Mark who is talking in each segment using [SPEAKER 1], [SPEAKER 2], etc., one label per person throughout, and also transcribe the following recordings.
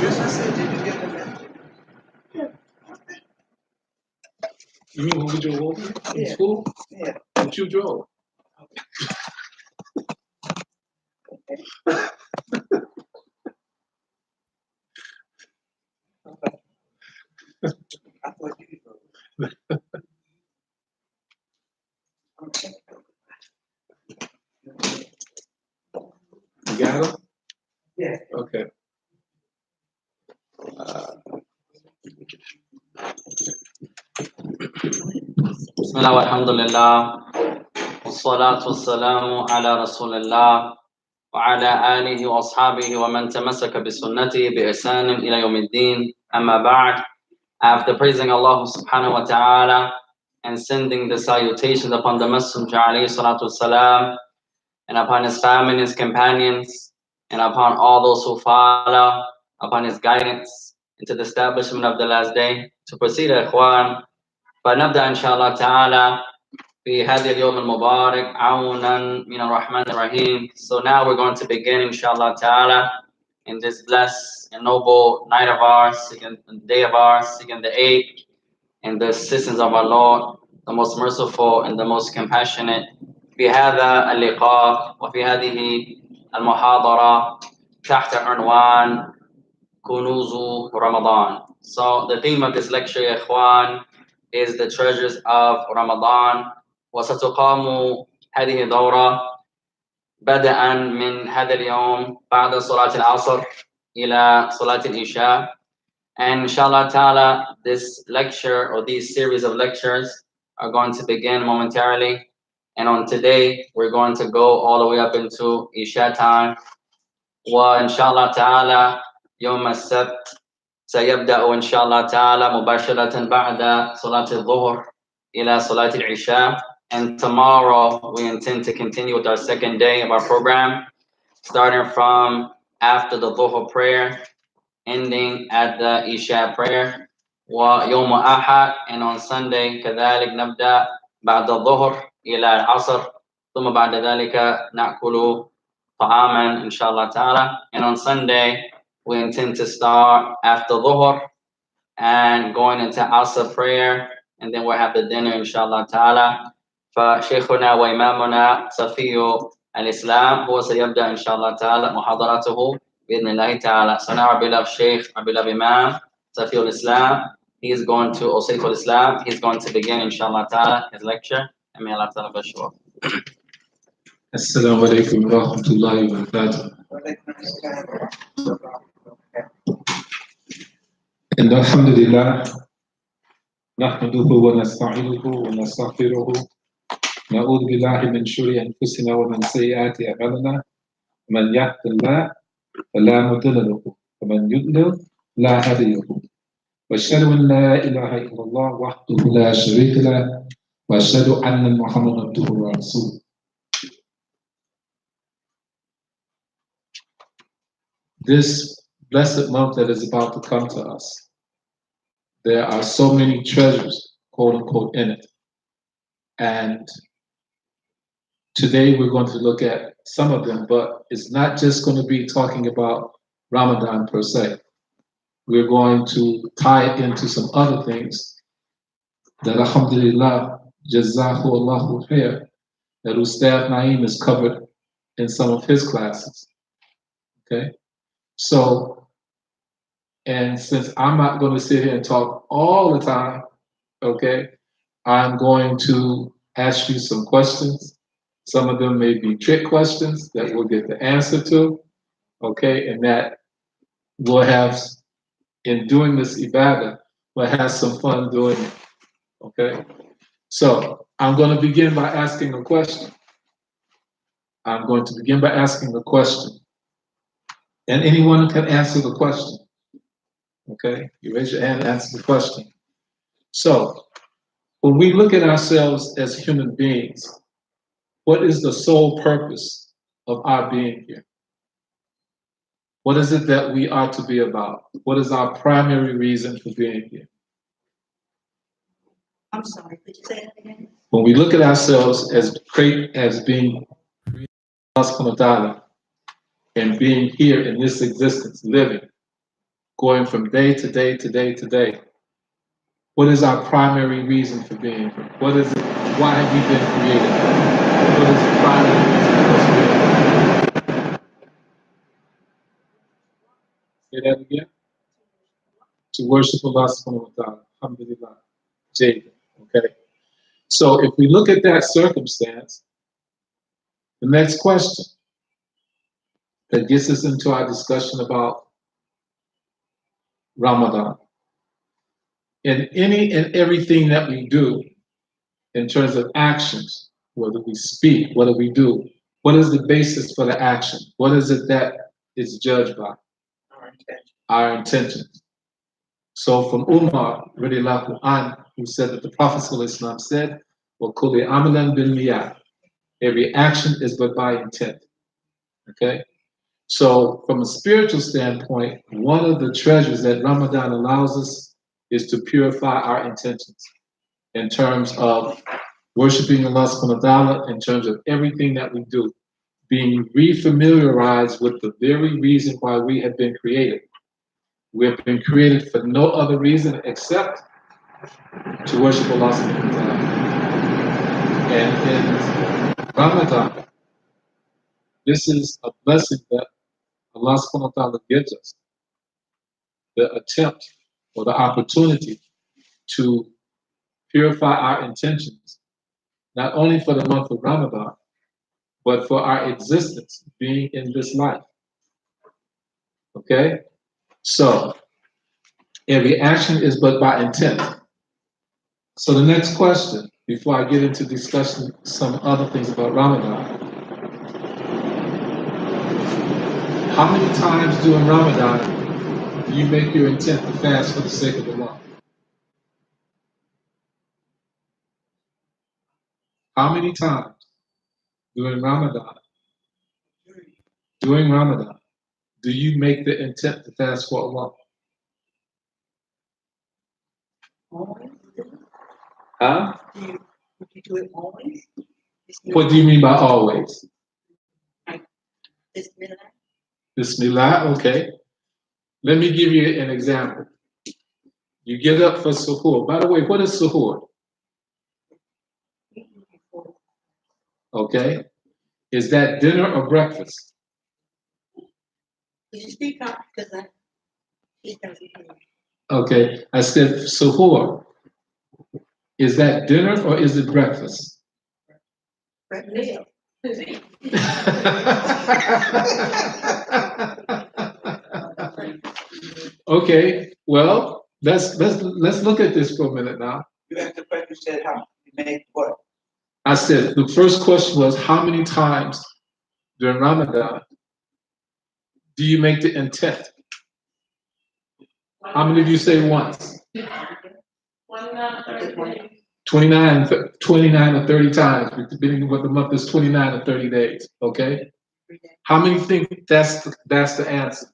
[SPEAKER 1] Tristan said, did you get the message?
[SPEAKER 2] You mean when we drove over in school?
[SPEAKER 1] Yeah.
[SPEAKER 2] But you drove.
[SPEAKER 1] I thought you drove.
[SPEAKER 2] You got them?
[SPEAKER 1] Yeah.
[SPEAKER 2] Okay.
[SPEAKER 3] بسم الله والحمد لله والصلاة والسلام على رسول الله وعلى آله وأصحابه ومن تمسك بسنته بإحسان إلى يوم الدين أما بعد. After praising Allah subhanahu wa ta'ala and sending the salutations upon the Messenger alayhi salatu wasalam and upon his family and his companions and upon all those who follow upon his guidance into the establishment of the last day, to proceed, ikhwan, فنبدأ إن شاء الله تعالى في هذا اليوم المبارك عونا من الرحمن الرحيم. So now we're going to begin inshallah ta'ala in this blessed and noble night of ours, second day of ours, second the 8th, in the assistance of our Lord, the most merciful and the most compassionate. في هذا اللقاء وفي هذه المحاضرة تحت عنوان كنوز رمضان. So the theme of this lecture, يا إخوان, is the treasures of Ramadan. وستقام هذه الدورة بدءا من هذا اليوم بعد صلاة العصر إلى صلاة العشاء. And inshallah ta'ala, this lecture or these series of lectures are going to begin momentarily. And on today, we're going to go all the way up into Isha time. وإنشاء تعالى يوم السبت سيبدأ إن شاء الله تعالى مباشرة بعد صلاة الظهر إلى صلاة العشاء. And tomorrow we intend to continue with our second day of our program, starting from after the Dhuhr prayer, ending at the Isha prayer. ويوم أحد, and on Sunday كذلك نبدأ بعد الظهر إلى العصر, ثم بعد ذلك نأكل طعاما إن شاء الله تعالى. And on Sunday we intend to start after Dhuhr and going into Asr prayer, and then we'll have the dinner إن شاء الله تعالى. فشيخنا وإمامنا صفي الإسلام هو سيبدأ إن شاء الله تعالى محاضرته بإذن الله تعالى. So now our beloved Sheikh, our beloved Imam Safi al-Islam, he is going to, or Saif al-Islam, he's going to begin inshallah ta'ala his lecture, and may Allah ta'ala bless you all.
[SPEAKER 2] Assalamu alaikum wa rahmatullahi wa barakatuh. إن الحمد لله نحمده ونستعينه ونستغفره نعوذ بالله من شرور أنفسنا ومن سيئات أعمالنا من يهد الله فلا مضل له ومن يضلل لا هادي له وأشهد أن لا إله إلا الله وحده لا شريك له وأشهد أن محمدا عبده ورسوله. This blessed month that is about to come to us, there are so many treasures, quote unquote, in it. And today we're going to look at some of them, but it's not just going to be talking about Ramadan per se. We're going to tie it into some other things that alhamdulillah, jazahu Allahu khair, that Ustad Naeem is covered in some of his classes. Okay? So, and since I'm not going to sit here and talk all the time, okay, I'm going to ask you some questions. Some of them may be trick questions that we'll get the answer to, okay, and that we'll have, in doing this ibadah, we'll have some fun doing it, okay? So, I'm going to begin by asking a question. I'm going to begin by asking a question. And anyone can answer the question. Okay? You raise your hand and answer the question. So, when we look at ourselves as human beings, what is the sole purpose of our being here? What is it that we are to be about? What is our primary reason for being here?
[SPEAKER 4] I'm sorry, could you say that again?
[SPEAKER 2] When we look at ourselves as being Allah subhanahu wa ta'ala, and being here in this existence, living, going from day to day to day to day. What is our primary reason for being here? What is it? Why have we been created? What is the primary reason for us being here? Say that again. To worship Allah subhanahu wa ta'ala. Alhamdulillah. Jade. Okay. So if we look at that circumstance, the next question that gets us into our discussion about Ramadan. In any and everything that we do, in terms of actions, whether we speak, whether we do, what is the basis for the action? What is it that is judged by?
[SPEAKER 1] Our intention.
[SPEAKER 2] Our intentions. So from Umar, radiallahu anh, who said that the Prophet ﷺ said, وَكُلِّ عَمَلًا بِالنِّيَّةِ. Every action is but by intent. Okay? So from a spiritual standpoint, one of the treasures that Ramadan allows us is to purify our intentions in terms of worshiping Allah subhanahu wa ta'ala, in terms of everything that we do, being refamiliarized with the very reason why we have been created. We have been created for no other reason except to worship Allah subhanahu wa ta'ala. And in Ramadan, this is a blessing that Allah subhanahu wa ta'ala gives us, the attempt or the opportunity to purify our intentions, not only for the month of Ramadan, but for our existence being in this life. Okay? So, every action is but by intent. So the next question, before I get into discussing some other things about Ramadan, how many times during Ramadan do you make your intent to fast for the sake of Allah? How many times during Ramadan do you make the intent to fast for Allah?
[SPEAKER 4] Always?
[SPEAKER 2] Huh?
[SPEAKER 4] Would you do it always?
[SPEAKER 2] What do you mean by always?
[SPEAKER 4] Bismillah.
[SPEAKER 2] Bismillah, okay. Let me give you an example. You get up for suhoor. By the way, what is suhoor? Okay. Is that dinner or breakfast?
[SPEAKER 4] Could you speak up? Because he's going to be here.
[SPEAKER 2] Okay. I said suhoor. Is that dinner or is it breakfast?
[SPEAKER 4] Breakfast.
[SPEAKER 2] Okay. Well, let's look at this for a minute now.
[SPEAKER 1] You asked the question, you said how you made what?
[SPEAKER 2] I said the first question was how many times during Ramadan do you make the intent? How many of you say once? 29 or 30 times, depending on what the month is, 29 or 30 days, okay? How many think that's the answer?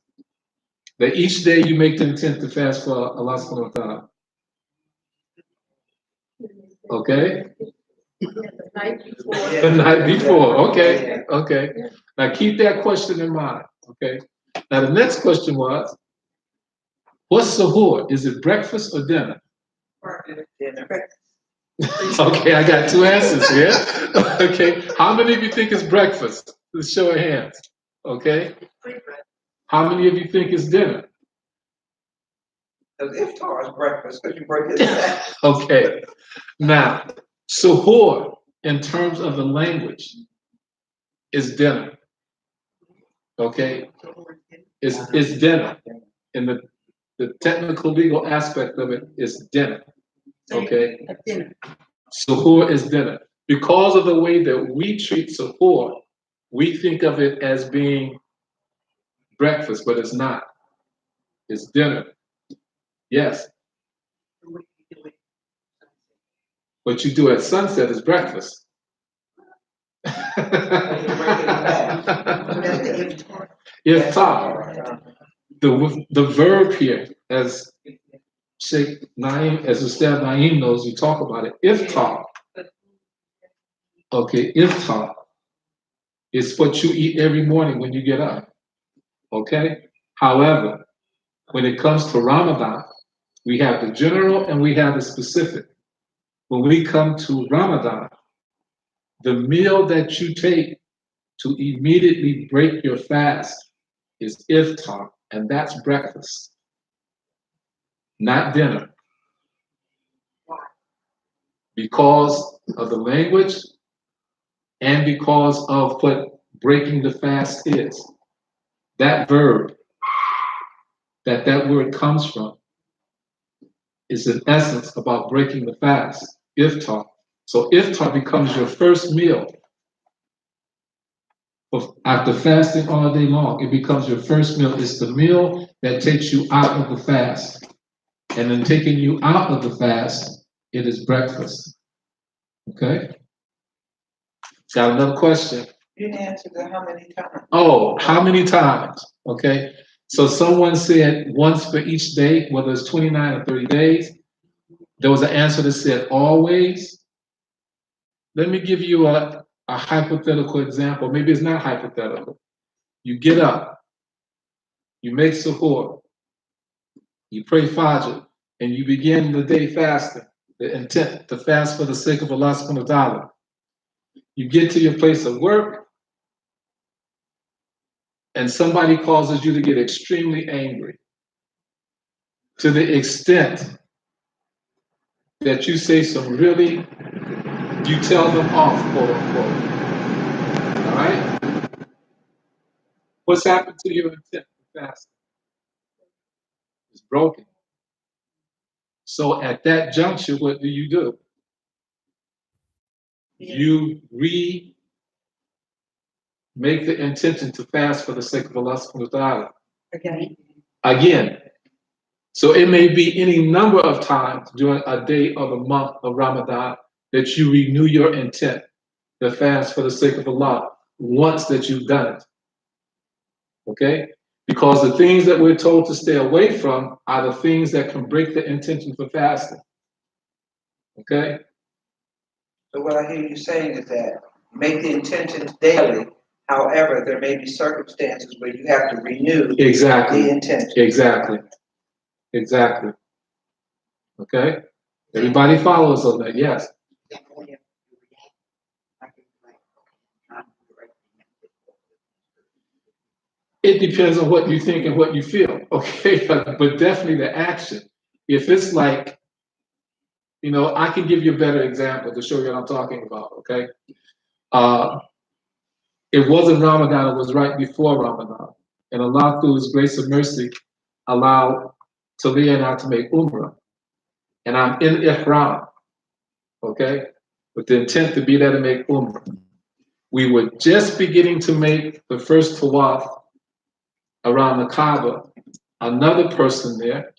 [SPEAKER 2] That each day you make the intent to fast for Allah subhanahu wa ta'ala. Okay? The night before, okay, okay. Now keep that question in mind, okay? Now the next question was, what's suhoor? Is it breakfast or dinner? Okay, I got two answers here. Okay, how many of you think it's breakfast? Let's show of hands. Okay. How many of you think it's dinner?
[SPEAKER 1] Because iftar is breakfast, because you break it down.
[SPEAKER 2] Okay. Now, suhoor, in terms of the language, is dinner. Okay? It's dinner. In the technical legal aspect of it is dinner. Okay? Suhoor is dinner. Because of the way that we treat suhoor, we think of it as being breakfast, but it's not. It's dinner. Yes. What you do at sunset is breakfast. Iftar. The verb here, as Sheikh Naeem, as Ustad Naeem knows, you talk about it. Iftar. Okay, iftar is what you eat every morning when you get up. Okay? However, When it comes to Ramadan, we have the general and we have the specific. When we come to Ramadan, the meal that you take to immediately break your fast is iftar, and that's breakfast, not dinner. Because of the language and because of what breaking the fast is. That verb, that word comes from, is in essence about breaking the fast, iftar. So iftar becomes your first meal. After fasting all day long, it becomes your first meal. It's the meal that takes you out of the fast. And then taking you out of the fast, it is breakfast. Okay? Got another question?
[SPEAKER 1] You didn't answer that how many times?
[SPEAKER 2] Oh, how many times? Okay. So someone said once for each day, whether it's 29 or 30 days. There was an answer that said always. Let me give you a hypothetical example. Maybe it's not hypothetical. You get up, you make suhoor, you pray Fajr, and you begin the day fasting. The intent to fast for the sake of Allah subhanahu wa ta'ala. You get to your place of work, and somebody causes you to get extremely angry to the extent that you say some really, you tell them off, quote unquote. All right? What's happened to your intent for fasting? It's broken. So at that juncture, what do? You make the intention to fast for the sake of Allah subhanahu wa ta'ala.
[SPEAKER 4] Okay.
[SPEAKER 2] Again. So it may be any number of times during a day of a month of Ramadan that you renew your intent to fast for the sake of Allah once that you've done it. Okay? Because the things that we're told to stay away from are the things that can break the intention for fasting. Okay?
[SPEAKER 1] So what I hear you saying is that make the intentions daily. However, there may be circumstances where you have to renew
[SPEAKER 2] Exactly.
[SPEAKER 1] the intention.
[SPEAKER 2] Exactly. Exactly. Okay? Everybody follows on that, yes. It depends on what you think and what you feel, okay? But definitely the action. If it's like, I can give you a better example to show you what I'm talking about, okay? It wasn't Ramadan, it was right before Ramadan. And Allah, through His grace and mercy, allowed Talia and I to make Umrah. And I'm in Ihram, okay? With the intent to be there to make Umrah. We were just beginning to make the first tawaf around the Kaaba. Another person there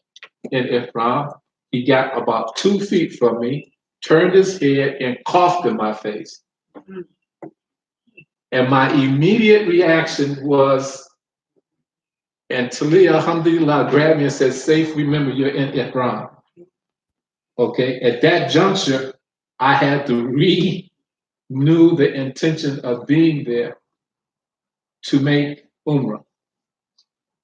[SPEAKER 2] in Ihram, he got about 2 feet from me, turned his head and coughed in my face. And my immediate reaction was, and Talia, alhamdulillah, grabbed me and said, Safe, remember you're in Ihram. Okay, at that juncture, I had to renew the intention of being there to make Umrah.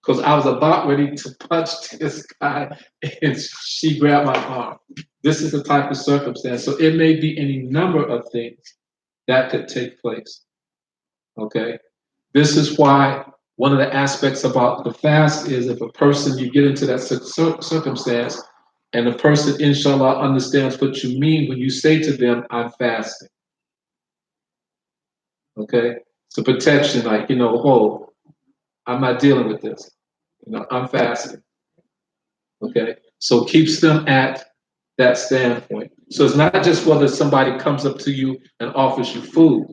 [SPEAKER 2] Because I was about ready to punch this guy, and she grabbed my arm. This is the type of circumstance. So it may be any number of things that could take place. Okay? This is why one of the aspects about the fast is if a person, you get into that circumstance, and the person, inshallah, understands what you mean when you say to them, I'm fasting. Okay? It's a protection, like, oh, I'm not dealing with this. I'm fasting. Okay? So it keeps them at that standpoint. So it's not just whether somebody comes up to you and offers you food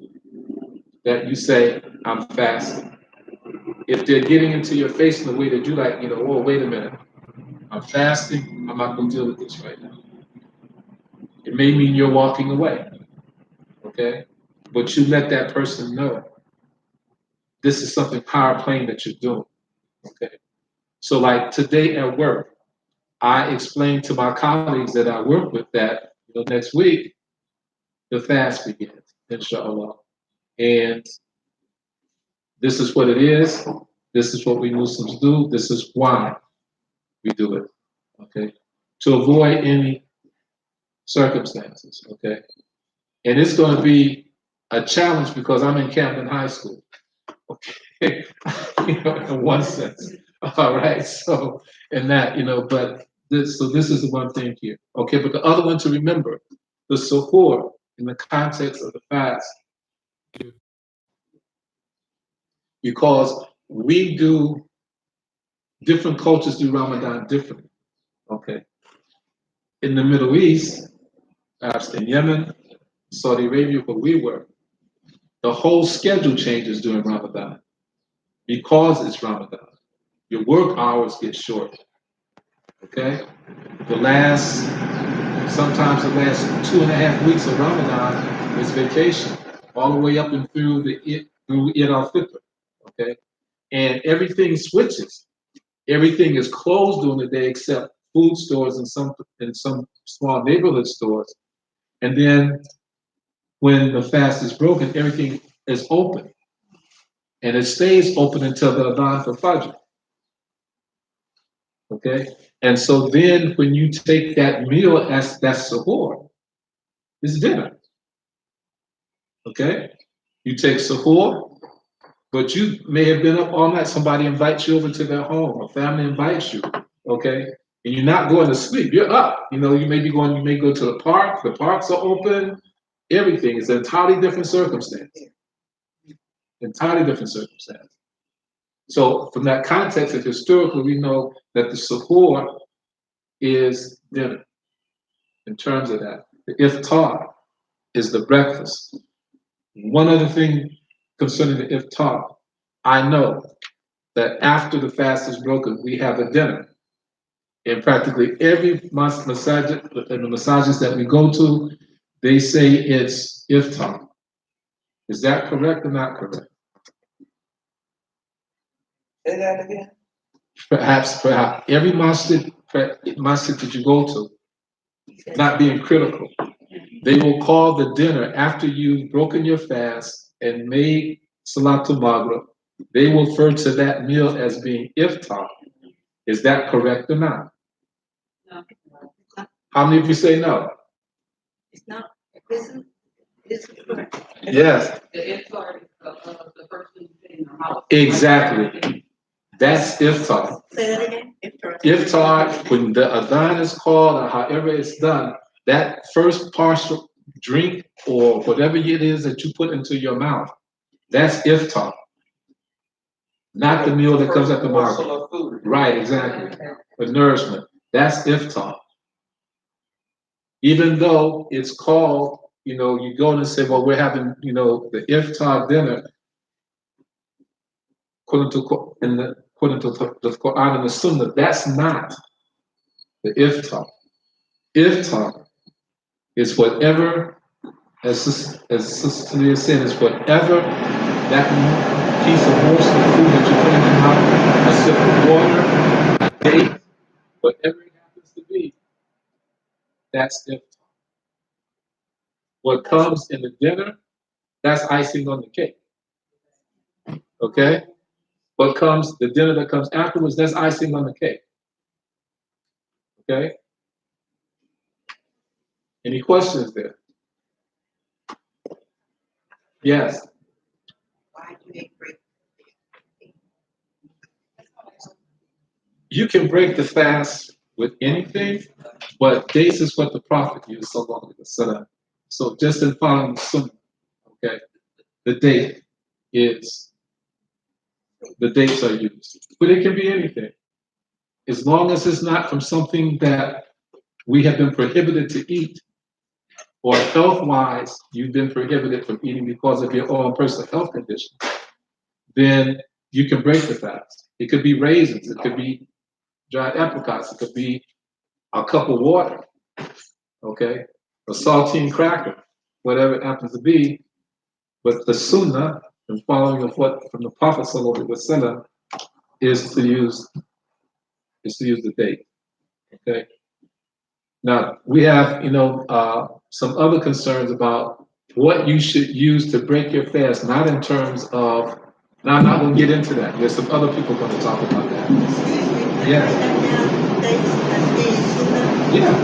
[SPEAKER 2] that you say, I'm fasting. If they're getting into your face in the way that you like, oh, wait a minute. I'm fasting. I'm not going to deal with this right now. It may mean you're walking away. Okay? But you let that person know this is something power playing that you're doing. Okay? So like today at work, I explained to my colleagues that I work with that next week, the fast begins, inshallah. And this is what it is. This is what we Muslims do. This is why. we do it, okay? To avoid any circumstances, okay? And it's going to be a challenge because I'm in Camden High School, okay? In one sense, all right? So, in that, but this is the one thing here, okay? But the other one to remember, the suhoor in the context of the fast, because we do, different cultures do Ramadan differently, okay? In the Middle East, perhaps in Yemen, Saudi Arabia, where we were, the whole schedule changes during Ramadan because it's Ramadan. Your work hours get short, okay? Sometimes the last 2.5 weeks of Ramadan is vacation, all the way up and through Eid al-Fitr, okay? And everything switches. Everything is closed during the day except food stores and some small neighborhood stores. And then when the fast is broken, everything is open. And it stays open until the Adhan for Fajr. Okay? And so then when you take that meal as that's sahur, it's dinner. Okay? You take sahur, but you may have been up all night. Somebody invites you over to their home, a family invites you. Okay? And you're not going to sleep. You're up. You may go to the park. The parks are open. Everything is an entirely different circumstance. Entirely different circumstance. So from that context, and historically, we know that the suhoor is dinner. In terms of that, the iftar is the breakfast. One other thing concerning the iftar, I know that after the fast is broken, we have a dinner. In practically every masajid, and the masajids that we go to, they say it's iftar. Is that correct or not correct?
[SPEAKER 1] Say that again.
[SPEAKER 2] Perhaps every masjid that you go to, not being critical, they will call the dinner after you've broken your fast and made Salatul Maghrib. They will refer to that meal as being iftar. Is that correct or not?
[SPEAKER 4] No.
[SPEAKER 2] How many of you say no?
[SPEAKER 4] It's not. This is correct.
[SPEAKER 2] Yes.
[SPEAKER 5] The iftar is the person in the house.
[SPEAKER 2] Exactly. That's iftar.
[SPEAKER 4] Say that again.
[SPEAKER 2] Iftar, when the adhan is called or however it's done, that first partial drink or whatever it is that you put into your mouth, that's iftar. Not the meal that comes at the market.
[SPEAKER 1] Morsel of food.
[SPEAKER 2] Right, exactly. The nourishment. That's iftar. Even though it's called, you go and say, well, we're having, the iftar dinner, according to the Quran and the Sunnah, that's not the iftar. Iftar is whatever, as Sister Leah said, is whatever that piece of morsel of food that you put in your mouth, a sip of water, a date, whatever it happens to be, that's iftar. What comes in the dinner, that's icing on the cake. Okay? The dinner that comes afterwards, that's icing on the cake. Okay? Any questions there? Yes.
[SPEAKER 4] Why do they break?
[SPEAKER 2] You can break the fast with anything, but dates is what the Prophet used, sallallahu alaihi wasallam. So just in following the Sunnah, okay, the dates are used. But it can be anything. As long as it's not from something that we have been prohibited to eat, or health-wise, you've been prohibited from eating because of your own personal health condition, then you can break the fast. It could be raisins, it could be dried apricots, it could be a cup of water, okay, a saltine cracker, whatever it happens to be. But the sunnah, and following of what from the Prophet sallallahu alaihi wasallam, is to use the date. Okay. Now we have some other concerns about what you should use to break your fast, not in terms of. Now I'm not going to get into that. There's some other people going to talk about that.
[SPEAKER 4] Excuse me.
[SPEAKER 2] Yes.
[SPEAKER 4] days, that's the Sunnah.
[SPEAKER 2] Yeah.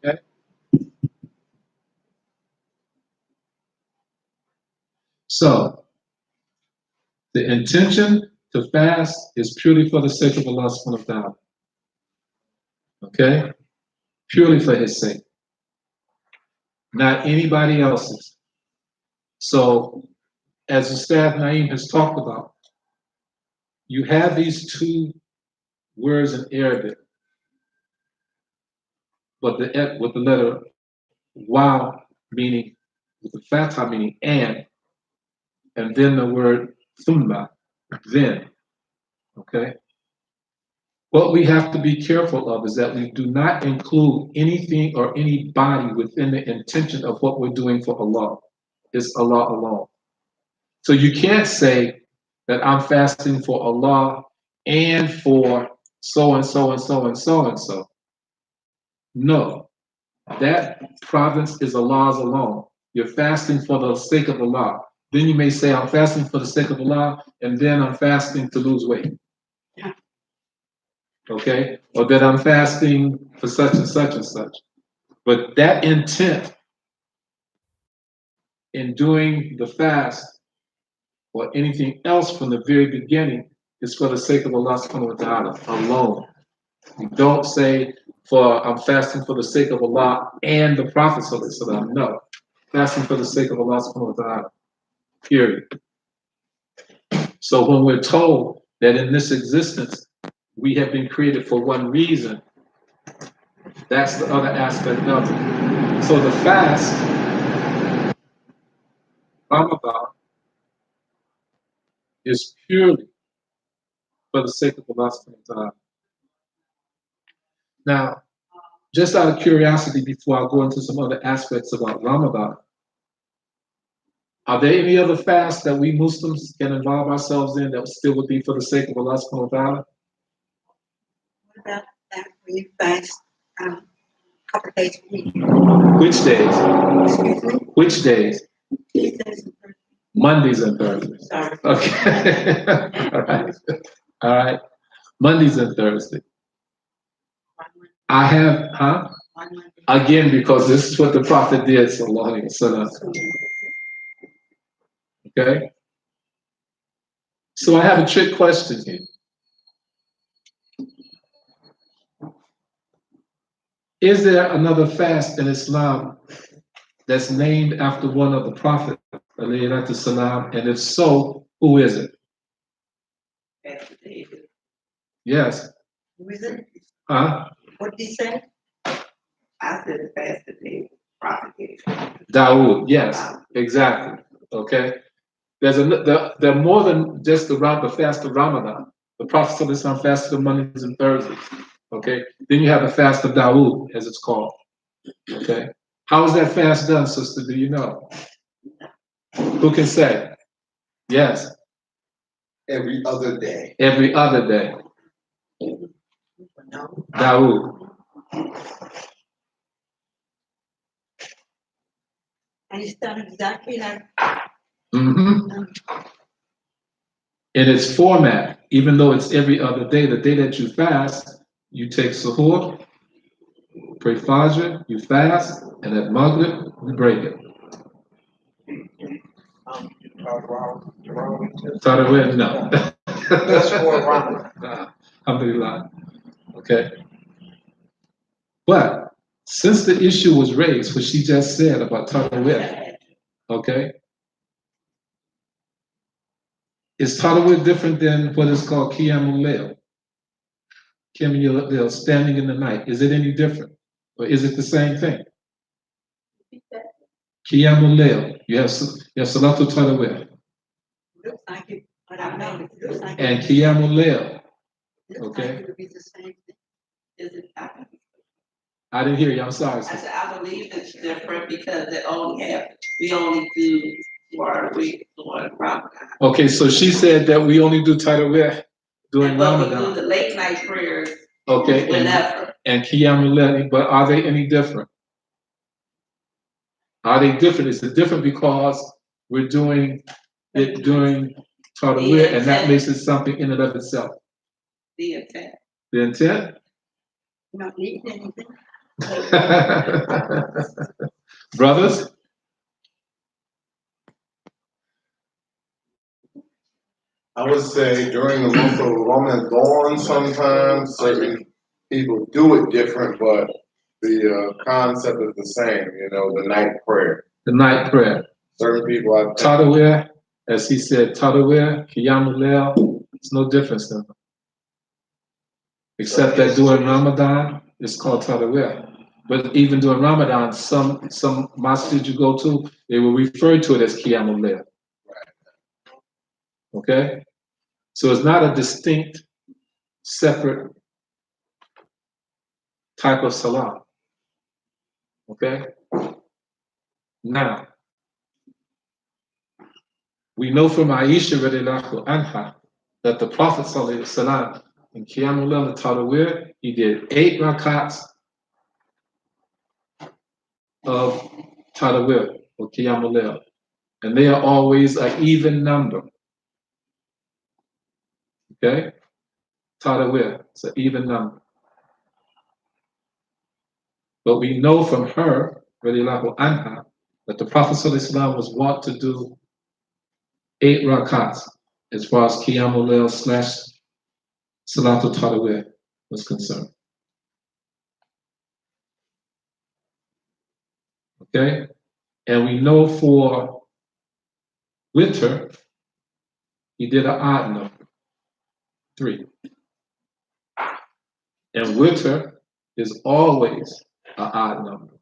[SPEAKER 2] Okay. So the intention to fast is purely for the sake of Allah subhanahu wa ta'ala. Okay? Purely for His sake, not anybody else's. So, as Ustad Naeem has talked about, you have these two words in Arabic, but with the letter wow, meaning, with the fatha meaning and then the word thumma, then. Okay? What we have to be careful of is that we do not include anything or anybody within the intention of what we're doing for Allah. It's Allah alone. So you can't say that I'm fasting for Allah and for so and so and so and so and so. No, that province is Allah's alone. You're fasting for the sake of Allah. Then you may say, I'm fasting for the sake of Allah, and then I'm fasting to lose weight. Okay? Or that I'm fasting for such and such and such. But that intent in doing the fast or anything else from the very beginning is for the sake of Allah subhanahu wa ta'ala alone. You don't say I'm fasting for the sake of Allah and the Prophet sallallahu alaihi wasallam. No. Fasting for the sake of Allah subhanahu wa ta'ala. Period. So when we're told that in this existence we have been created for one reason, that's the other aspect of it. So the fast, Ramadan, is purely for the sake of Allah subhanahu wa ta'ala. Now, just out of curiosity, before I go into some other aspects about Ramadan, are there any other fasts that we Muslims can involve ourselves in that still would be for the sake of Allah subhanahu wa ta'ala?
[SPEAKER 4] What about that when you fast a couple days a week?
[SPEAKER 2] Which days?
[SPEAKER 4] Excuse me?
[SPEAKER 2] Which days?
[SPEAKER 4] Tuesdays and Thursdays.
[SPEAKER 2] Mondays and Thursdays.
[SPEAKER 4] Sorry.
[SPEAKER 2] Okay. All right. All right. Mondays and Thursdays. I have,
[SPEAKER 4] One Monday.
[SPEAKER 2] Again, because this is what the Prophet did, sallallahu alaihi wasallam. Okay? So I have a trick question here. Is there another fast in Islam that's named after one of the Prophet, alayhi salam? And if so, who is it?
[SPEAKER 4] Pastor David.
[SPEAKER 2] Yes.
[SPEAKER 4] Who is it?
[SPEAKER 2] Huh?
[SPEAKER 4] What did he say? I said Pastor David. Prophet David.
[SPEAKER 2] Dawood. Yes, exactly. Okay. There are more than just the fast of Ramadan. The Prophet fasted on Mondays and Thursdays. Okay. Then you have the fast of Dawood, as it's called. Okay. How is that fast done, sister? Do you know? Who can say? Yes.
[SPEAKER 6] Every other day.
[SPEAKER 2] Every other day.
[SPEAKER 4] No.
[SPEAKER 2] Dawood.
[SPEAKER 4] And it's done exactly like
[SPEAKER 2] Mm-hmm. In its format, even though it's every other day, the day that you fast, you take suhoor, pray Fajr, you fast, and at Maghrib, you break it. Tarawih, no.
[SPEAKER 1] That's for Ramadan.
[SPEAKER 2] Alhamdulillah. Okay. But since the issue was raised, what she just said about Tarawih, okay, is Tarawih different than what is called Qiyamul Layl? Qiyamul Layl, standing in the night. Is it any different? Or is it the same thing? Qiyamul Layl. You have Salatul Tarawih.
[SPEAKER 4] looks like it, but I know it looks like
[SPEAKER 2] And
[SPEAKER 4] it.
[SPEAKER 2] Qiyamul Layl.
[SPEAKER 4] Looks
[SPEAKER 2] okay.
[SPEAKER 4] like it would be the same thing.
[SPEAKER 5] Is it,
[SPEAKER 2] I didn't hear you. I'm sorry.
[SPEAKER 5] I said, I believe it's different because we only do one week, one Ramadan.
[SPEAKER 2] Okay, so she said that we only do Tarawih during
[SPEAKER 5] But we do
[SPEAKER 2] Ramadan.
[SPEAKER 5] the late night prayers
[SPEAKER 2] Okay,
[SPEAKER 5] whenever.
[SPEAKER 2] and Qiyamul Layl, but are they any different? Are they different? Is it different because we're doing it during Tadawir, and that makes it something in and of itself.
[SPEAKER 5] The intent.
[SPEAKER 2] The intent?
[SPEAKER 4] Not needing anything.
[SPEAKER 2] Brothers?
[SPEAKER 6] I would say during the month of Ramadan, sometimes certain people do it different, but the concept is the same. You know, the night prayer.
[SPEAKER 2] The night prayer.
[SPEAKER 6] Certain people, I think,
[SPEAKER 2] Tadawir, as he said, Tadawir, Qiyamul Layl, it's no difference in them. Except that during Ramadan, it's called Tadawir. But even during Ramadan, some masjid you go to, they will refer to it as Qiyamul Layl. Okay? So it's not a distinct, separate type of salah. Okay? Now, we know from Aisha radiallahu anha that the Prophet sallallahu alaihi wasallam in Qiyamul Layl and Tadawir, he did 8 rakats of Tadawir or Qiyamul Layl. And they are always an even number. Okay? Tadawir, it's an even number. But we know from her, radiallahu anha, that the Prophet ﷺ was wont to do 8 rakats as far as Qiyamul Layl / Salatul Tadawir was concerned. Okay? And we know for winter, he did an odd number, 3. And winter is always an odd number.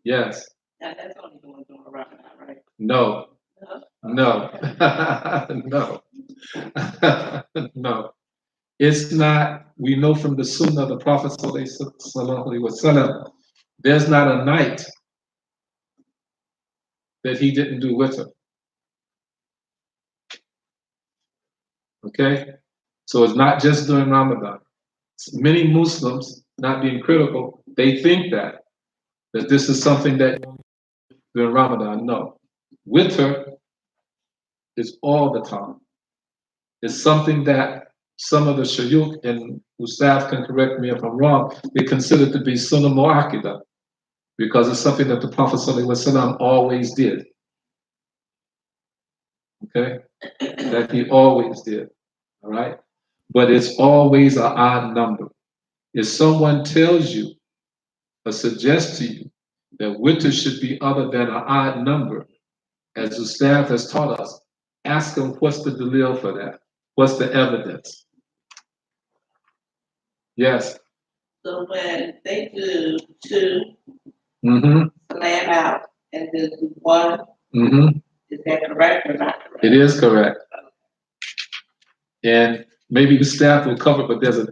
[SPEAKER 2] Yes.
[SPEAKER 5] Now that's only going during Ramadan, right?
[SPEAKER 2] No.
[SPEAKER 5] No.
[SPEAKER 2] No. No. No. It's not, we know from the Sunnah of the Prophet sallallahu alaihi wasallam, there's not a night that he didn't do witr. Okay? So it's not just during Ramadan. Many Muslims, not being critical, they think that this is something that during Ramadan. No. Witr is all the time. It's something that some of the shayukh, and Ustaz can correct me if I'm wrong, they consider to be sunnah mu'akkida, because it's something that the Prophet ﷺ always did. Okay? That he always did. All right? But it's always an odd number. If someone tells you or suggests to you that witr should be other than an odd number, as the staff has taught us, ask them what's the dalil for that? What's the evidence? Yes.
[SPEAKER 5] So when they do 2,
[SPEAKER 2] Mm-hmm.
[SPEAKER 5] slam out, and then do 1,
[SPEAKER 2] Mm-hmm.
[SPEAKER 5] is that correct or not correct?
[SPEAKER 2] It is correct. And maybe the staff will cover, but there's a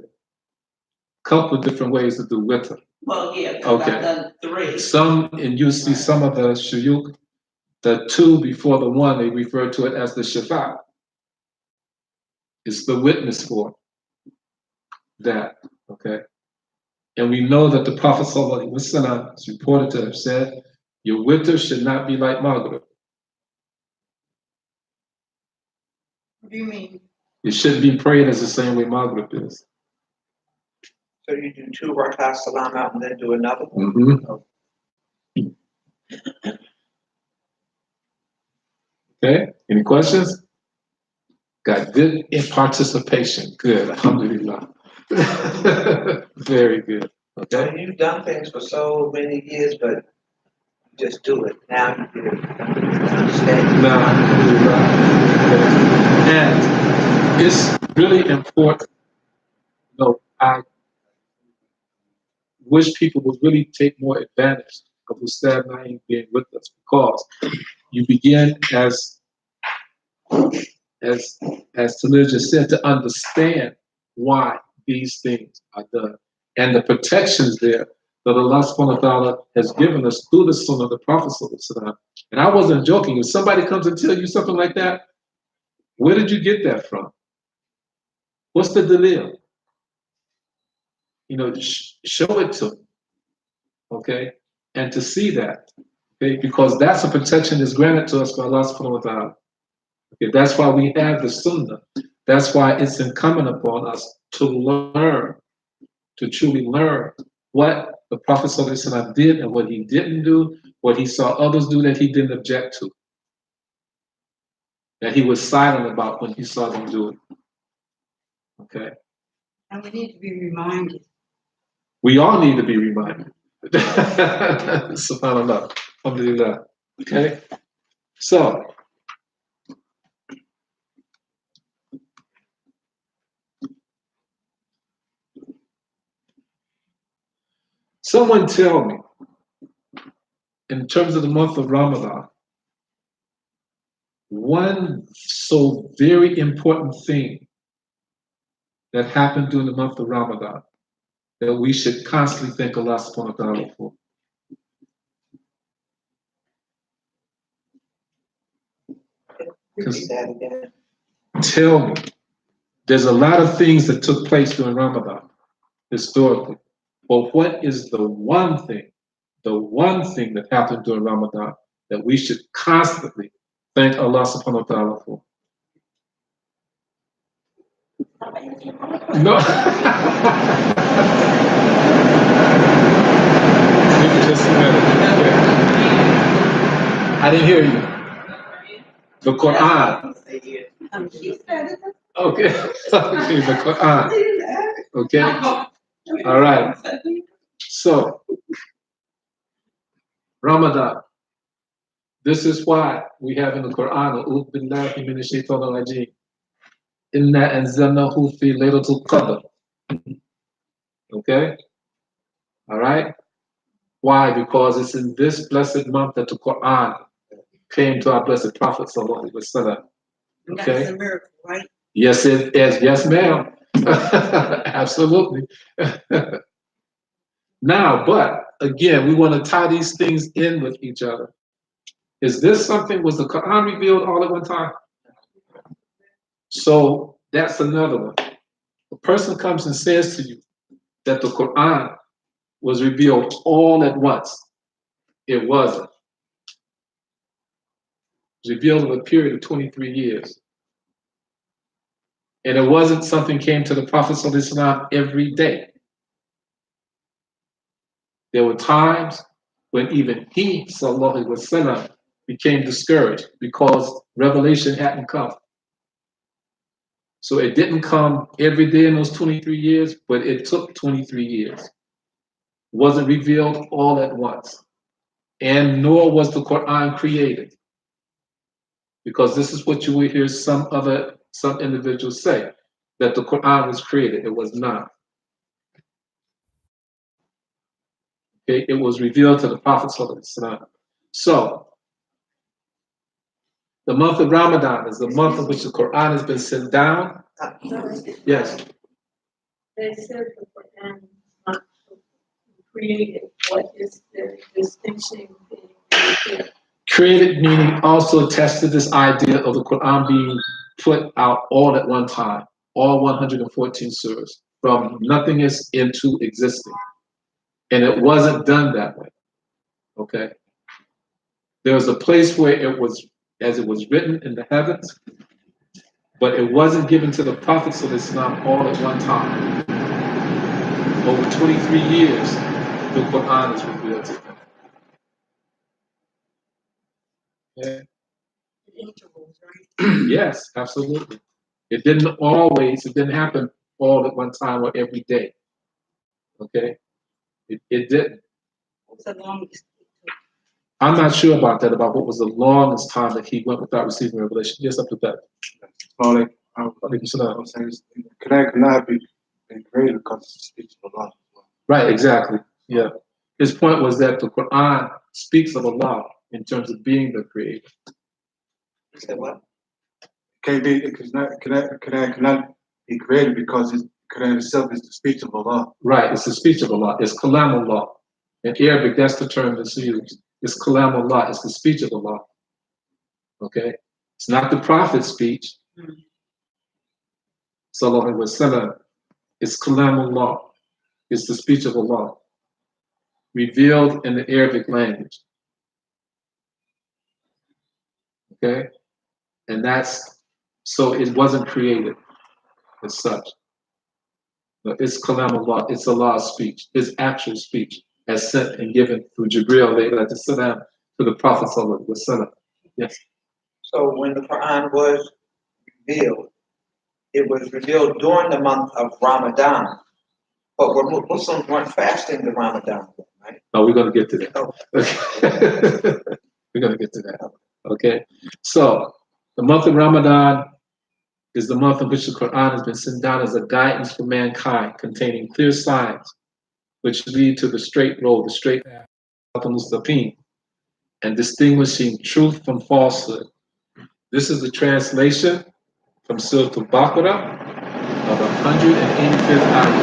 [SPEAKER 2] couple of different ways to do witr.
[SPEAKER 5] Well, yeah, because
[SPEAKER 2] Okay.
[SPEAKER 5] I've done 3.
[SPEAKER 2] Some, and you see some of the shuyukh, the 2 before the 1, they refer to it as the shafa'. It's the witness for that. Okay. And we know that the Prophet ﷺ is reported to have said, your witr should not be like Maghrib.
[SPEAKER 4] What do you mean?
[SPEAKER 2] It shouldn't be prayed as the same way Maghrib is.
[SPEAKER 1] So you do 2 rakats salam out and then do another one?
[SPEAKER 2] Mm-hmm. Okay, any questions? Got good in participation. Good, alhamdulillah. Very good.
[SPEAKER 1] So
[SPEAKER 2] Okay.
[SPEAKER 1] you've done things for so many years, but you just do it. Now you get it. Understand.
[SPEAKER 2] Now, and it's really important. You know, I wish people would really take more advantage of Ustad Naeem being with us, because you begin as Talib just said, to understand why these things are done and the protections there that Allah subhanahu wa ta'ala has given us through the sunnah of the Prophet sallallahu alaihi wasallam. And I wasn't joking. If somebody comes and tells you something like that, where did you get that from? What's the dalil? You know, show it to them, okay? And to see that, Okay, because that's a protection that's granted to us by Allah subhanahu wa ta'ala. Okay, that's why we have the sunnah. That's why it's incumbent upon us to learn, to truly learn what the Prophet ﷺ did and what he didn't do, what he saw others do that he didn't object to, that he was silent about when he saw them do it. Okay?
[SPEAKER 4] And we need to be reminded.
[SPEAKER 2] We all need to be reminded. SubhanAllah. Alhamdulillah. Okay? So, someone tell me, in terms of the month of Ramadan, one so very important thing that happened during the month of Ramadan that we should constantly thank Allah subhanahu wa ta'ala for.
[SPEAKER 1] Repeat that again.
[SPEAKER 2] Tell me, there's a lot of things that took place during Ramadan, historically. But what is the one thing that happened during Ramadan that we should constantly thank Allah subhanahu wa ta'ala for? No. Just a minute. I didn't hear you. The Quran.
[SPEAKER 4] She said it.
[SPEAKER 2] Okay. Okay, the Quran. Okay. All right. So, Ramadan. This is why we have in the Quran, "A'udhu billahi minash shaitanir rajim. Inna anzalnahu fi laylatul qadr." Okay? All right? Why? Because it's in this blessed month that the Quran came to our blessed Prophet sallallahu alaihi wasallam.
[SPEAKER 4] And
[SPEAKER 2] Okay?
[SPEAKER 4] that's a miracle, right?
[SPEAKER 2] Yes, it is. Yes, ma'am. Absolutely. Now, but again, we want to tie these things in with each other. Is this something, was the Quran revealed all at one time? So that's another one. A person comes and says to you that the Quran was revealed all at once. It wasn't. It was revealed in a period of 23 years. And it wasn't something came to the Prophet ﷺ every day. There were times when even he, sallallahu alaihi wasallam, became discouraged because revelation hadn't come. So it didn't come every day in those 23 years, but it took 23 years. It wasn't revealed all at once. And nor was the Quran created. Because this is what you will hear some individuals say, that the Quran was created. It was not. Okay, it was revealed to the Prophet ﷺ. So, the month of Ramadan is the month in which the Quran has been sent down. Yes.
[SPEAKER 7] They said the Quran is not created. What is the distinction being made?
[SPEAKER 2] Created meaning also attested this idea of the Quran being put out all at one time, all 114 surahs, from nothingness into existing. And it wasn't done that way. Okay? There was a place where it was, as it was written in the heavens, but it wasn't given to the Prophet ﷺ all at one time. Over 23 years, the Quran is revealed to him. Yeah.
[SPEAKER 4] Intervals, right?
[SPEAKER 2] Yes, absolutely. It didn't happen all at one time or every day. Okay? It didn't.
[SPEAKER 4] What's the longest?
[SPEAKER 2] I'm not sure about that, about what was the longest time that he went without receiving revelation. Yes, up to that.
[SPEAKER 8] Well, like, I'm saying, could not be created because it's the speech of Allah.
[SPEAKER 2] Right, exactly. Yeah. His point was that the Quran speaks of Allah in terms of being the creator.
[SPEAKER 1] You said what?
[SPEAKER 8] It cannot be created because Quran itself is the speech of Allah.
[SPEAKER 2] Right, it's the speech of Allah. It's kalam Allah. In Arabic, that's the term that's used. It's kalam Allah. It's the speech of Allah. Okay? It's not the Prophet's speech. Sallallahu Alaihi Wasallam. It's kalam Allah. It's the speech of Allah. Revealed in the Arabic language. Okay? And so it wasn't created as such. But it's kalam Allah, it's Allah's speech, His actual speech, as sent and given through Jibreel alayhi salam to the Prophet sallallahu alaihi wasallam. Yes.
[SPEAKER 1] So when the Quran was revealed, it was revealed during the month of Ramadan. But Muslims weren't fasting the Ramadan, right?
[SPEAKER 2] No, we're going to get to that.
[SPEAKER 1] Oh.
[SPEAKER 2] We're going to get to that. Okay. So the month of Ramadan is the month in which the Quran has been sent down as a guidance for mankind, containing clear signs which lead to the straight road, the straight path, al-mustaqim, and distinguishing truth from falsehood. This is the translation from Surah Al-Baqarah of 185th ayah.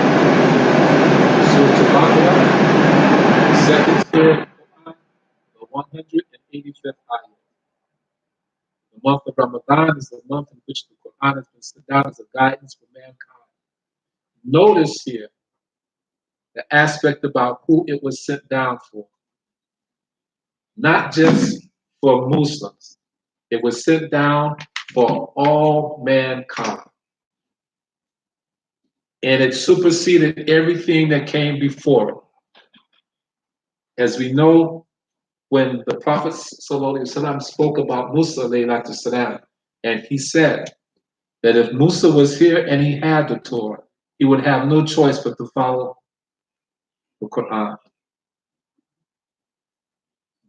[SPEAKER 2] Surah Al-Baqarah, second surah, the 185th ayah. The month of Ramadan is the month in which the Quran has been sent down as a guidance for mankind. Notice here the aspect about who it was sent down for. Not just for Muslims. It was sent down for all mankind. And it superseded everything that came before it. As we know, when the Prophet ﷺ spoke about Musa ﷺ, and he said that if Musa was here and he had the Torah, he would have no choice but to follow the Quran.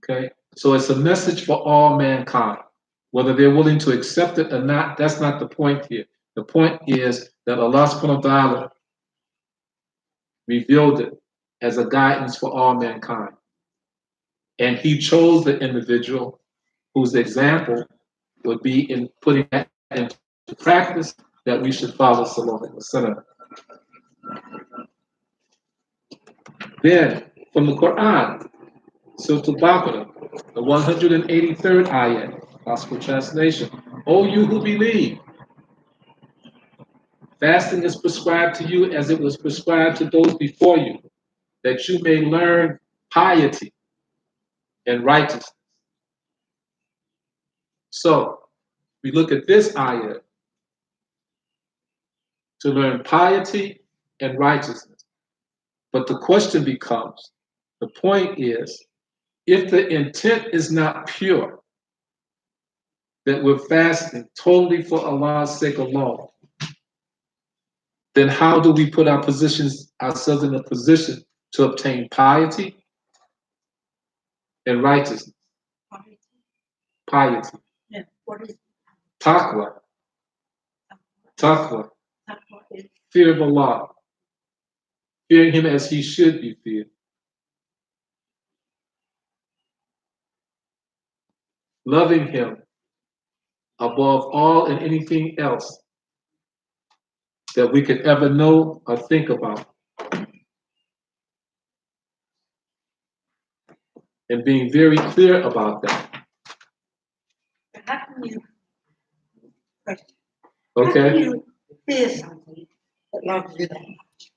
[SPEAKER 2] Okay? So it's a message for all mankind. Whether they're willing to accept it or not, that's not the point here. The point is that Allah subhanahu wa ta'ala revealed it as a guidance for all mankind. And He chose the individual whose example would be in putting that into practice that we should follow Sallallahu Alaihi Wasallam. Then, from the Quran, Surah Al-Baqarah, the 183rd ayah, Gospel translation. O you who believe, fasting is prescribed to you as it was prescribed to those before you, that you may learn piety and righteousness. So, we look at this ayah to learn piety and righteousness. But the question becomes, the point is, if the intent is not pure, that we're fasting totally for Allah's sake alone, then how do we put ourselves in a position to obtain piety and righteousness? Piety.
[SPEAKER 4] Yeah. What is
[SPEAKER 2] Taqwa.
[SPEAKER 4] taqwa is
[SPEAKER 2] Fear of Allah. Fearing Him as He should be feared. Loving Him above all and anything else that we could ever know or think about. And being very clear about that.
[SPEAKER 4] how can you question?
[SPEAKER 2] Okay?
[SPEAKER 4] How can you fear something that loves you that much?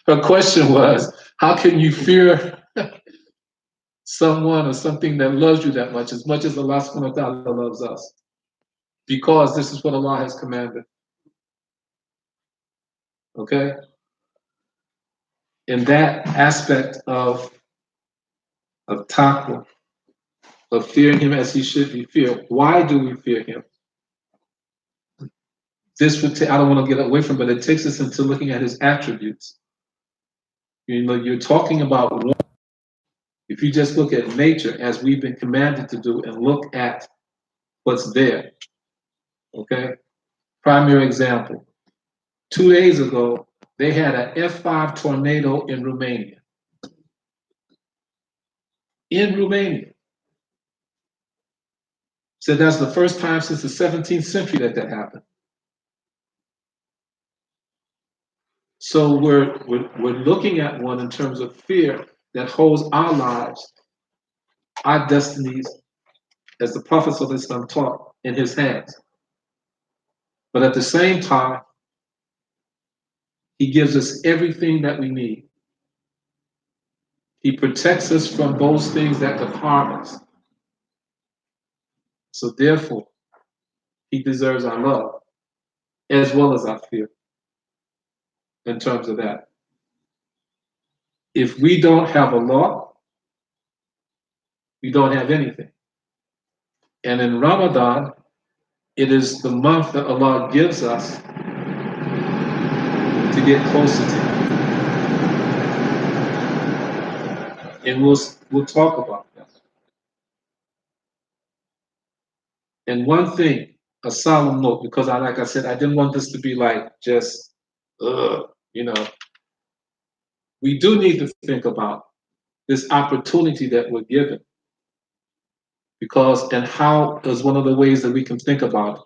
[SPEAKER 2] Her question was, how can you fear someone or something that loves you that much as Allah subhanahu wa ta'ala loves us? Because this is what Allah has commanded. Okay? In that aspect of taqwa, of fearing Him as He should be feared, why do we fear Him? This would I don't want to get away from it, but it takes us into looking at His attributes. You know, you're talking about one. If you just look at nature as we've been commanded to do and look at what's there, okay? Primary example. 2 days ago, they had an F5 tornado in Romania. In Romania. So that's the first time since the 17th century that happened. So we're looking at one in terms of fear that holds our lives, our destinies, as the Prophet ﷺ taught, in his hands. But at the same time, he gives us everything that we need. He protects us from those things that could harm us. So therefore, he deserves our love as well as our fear in terms of that. If we don't have a law, we don't have anything. And in Ramadan, it is the month that Allah gives us to get closer to Him. And we'll talk about that. And one thing, a solemn note, because like I said, I didn't want this to be like just, you know, we do need to think about this opportunity that we're given. Because, and how is one of the ways that we can think about it.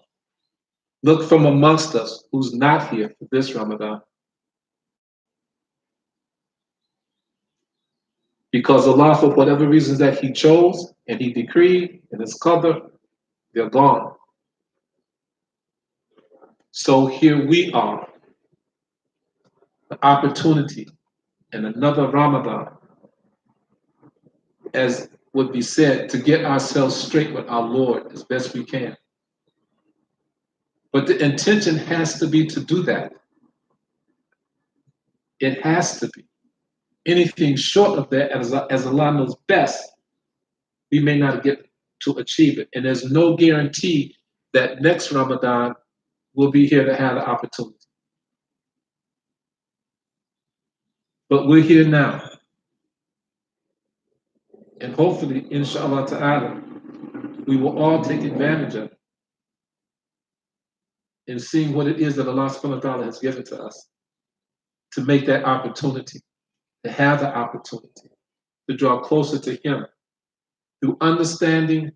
[SPEAKER 2] Look from amongst us who's not here for this Ramadan. Because Allah, for whatever reasons that He chose and He decreed in His qadr, they're gone. So here we are, the opportunity in another Ramadan, as would be said, to get ourselves straight with our Lord as best we can. But the intention has to be to do that. It has to be. Anything short of that, as Allah knows best, we may not get to achieve it. And there's no guarantee that next Ramadan we'll be here to have the opportunity. But we're here now. And hopefully, inshallah ta'ala, we will all take advantage of it in seeing what it is that Allah subhanahu wa ta'ala has given to us to make that opportunity, to have the opportunity, to draw closer to Him through understanding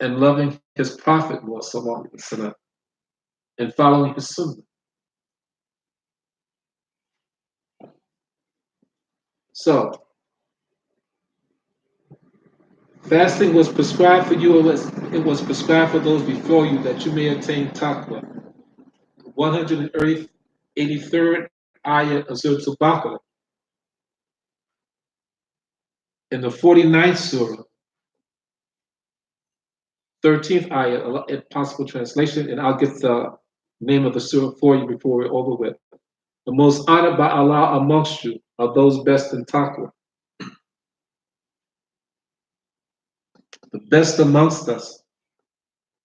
[SPEAKER 2] and loving His Prophet more, sallallahu alaihi wasallam, and following His Sunnah. So, fasting was prescribed for you, it was prescribed for those before you that you may attain taqwa. 183rd ayah of Surah Al-Baqarah. In the 49th surah, 13th ayah, in possible translation, and I'll get the name of the surah for you before we're over with. The most honored by Allah amongst you are those best in taqwa. The best amongst us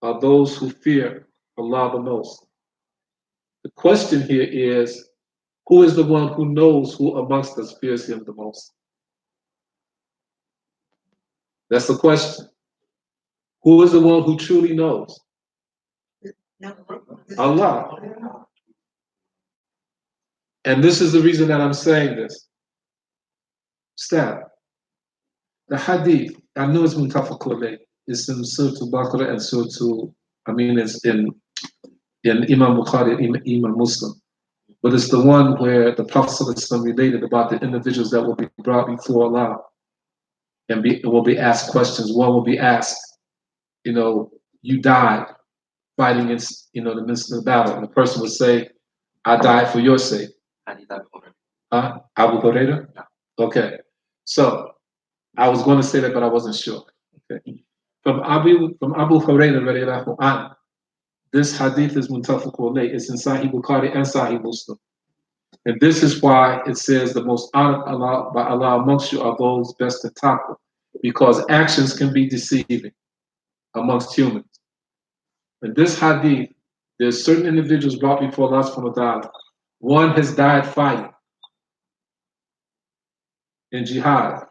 [SPEAKER 2] are those who fear Allah the most. The question here is, who is the one who knows who amongst us fears Him the most? That's the question. Who is the one who truly knows? Allah. And this is the reason that I'm saying this. Stop. The hadith, I know it's muntafaq alayh. It's in Surah Al-Baqarah and it's in Imam Bukhari, Imam Muslim. But it's the one where the Prophet ﷺ related about the individuals that will be brought before Allah and will be asked questions. One will be asked, you died fighting in, the midst of the battle. And the person would say, I died for your sake. Abu Hurairah? Okay. So I was going to say that, but I wasn't sure. Okay. From Abu Hurairah, radiallahu anhu, this hadith is muntafaq alayh. It's in Sahih Bukhari and Sahih Muslim. And this is why it says the most honored by Allah amongst you are those best in taqwa, because actions can be deceiving amongst humans. In this hadith, there's certain individuals brought before Allah subhanahu wa ta'ala. One has died fighting in jihad.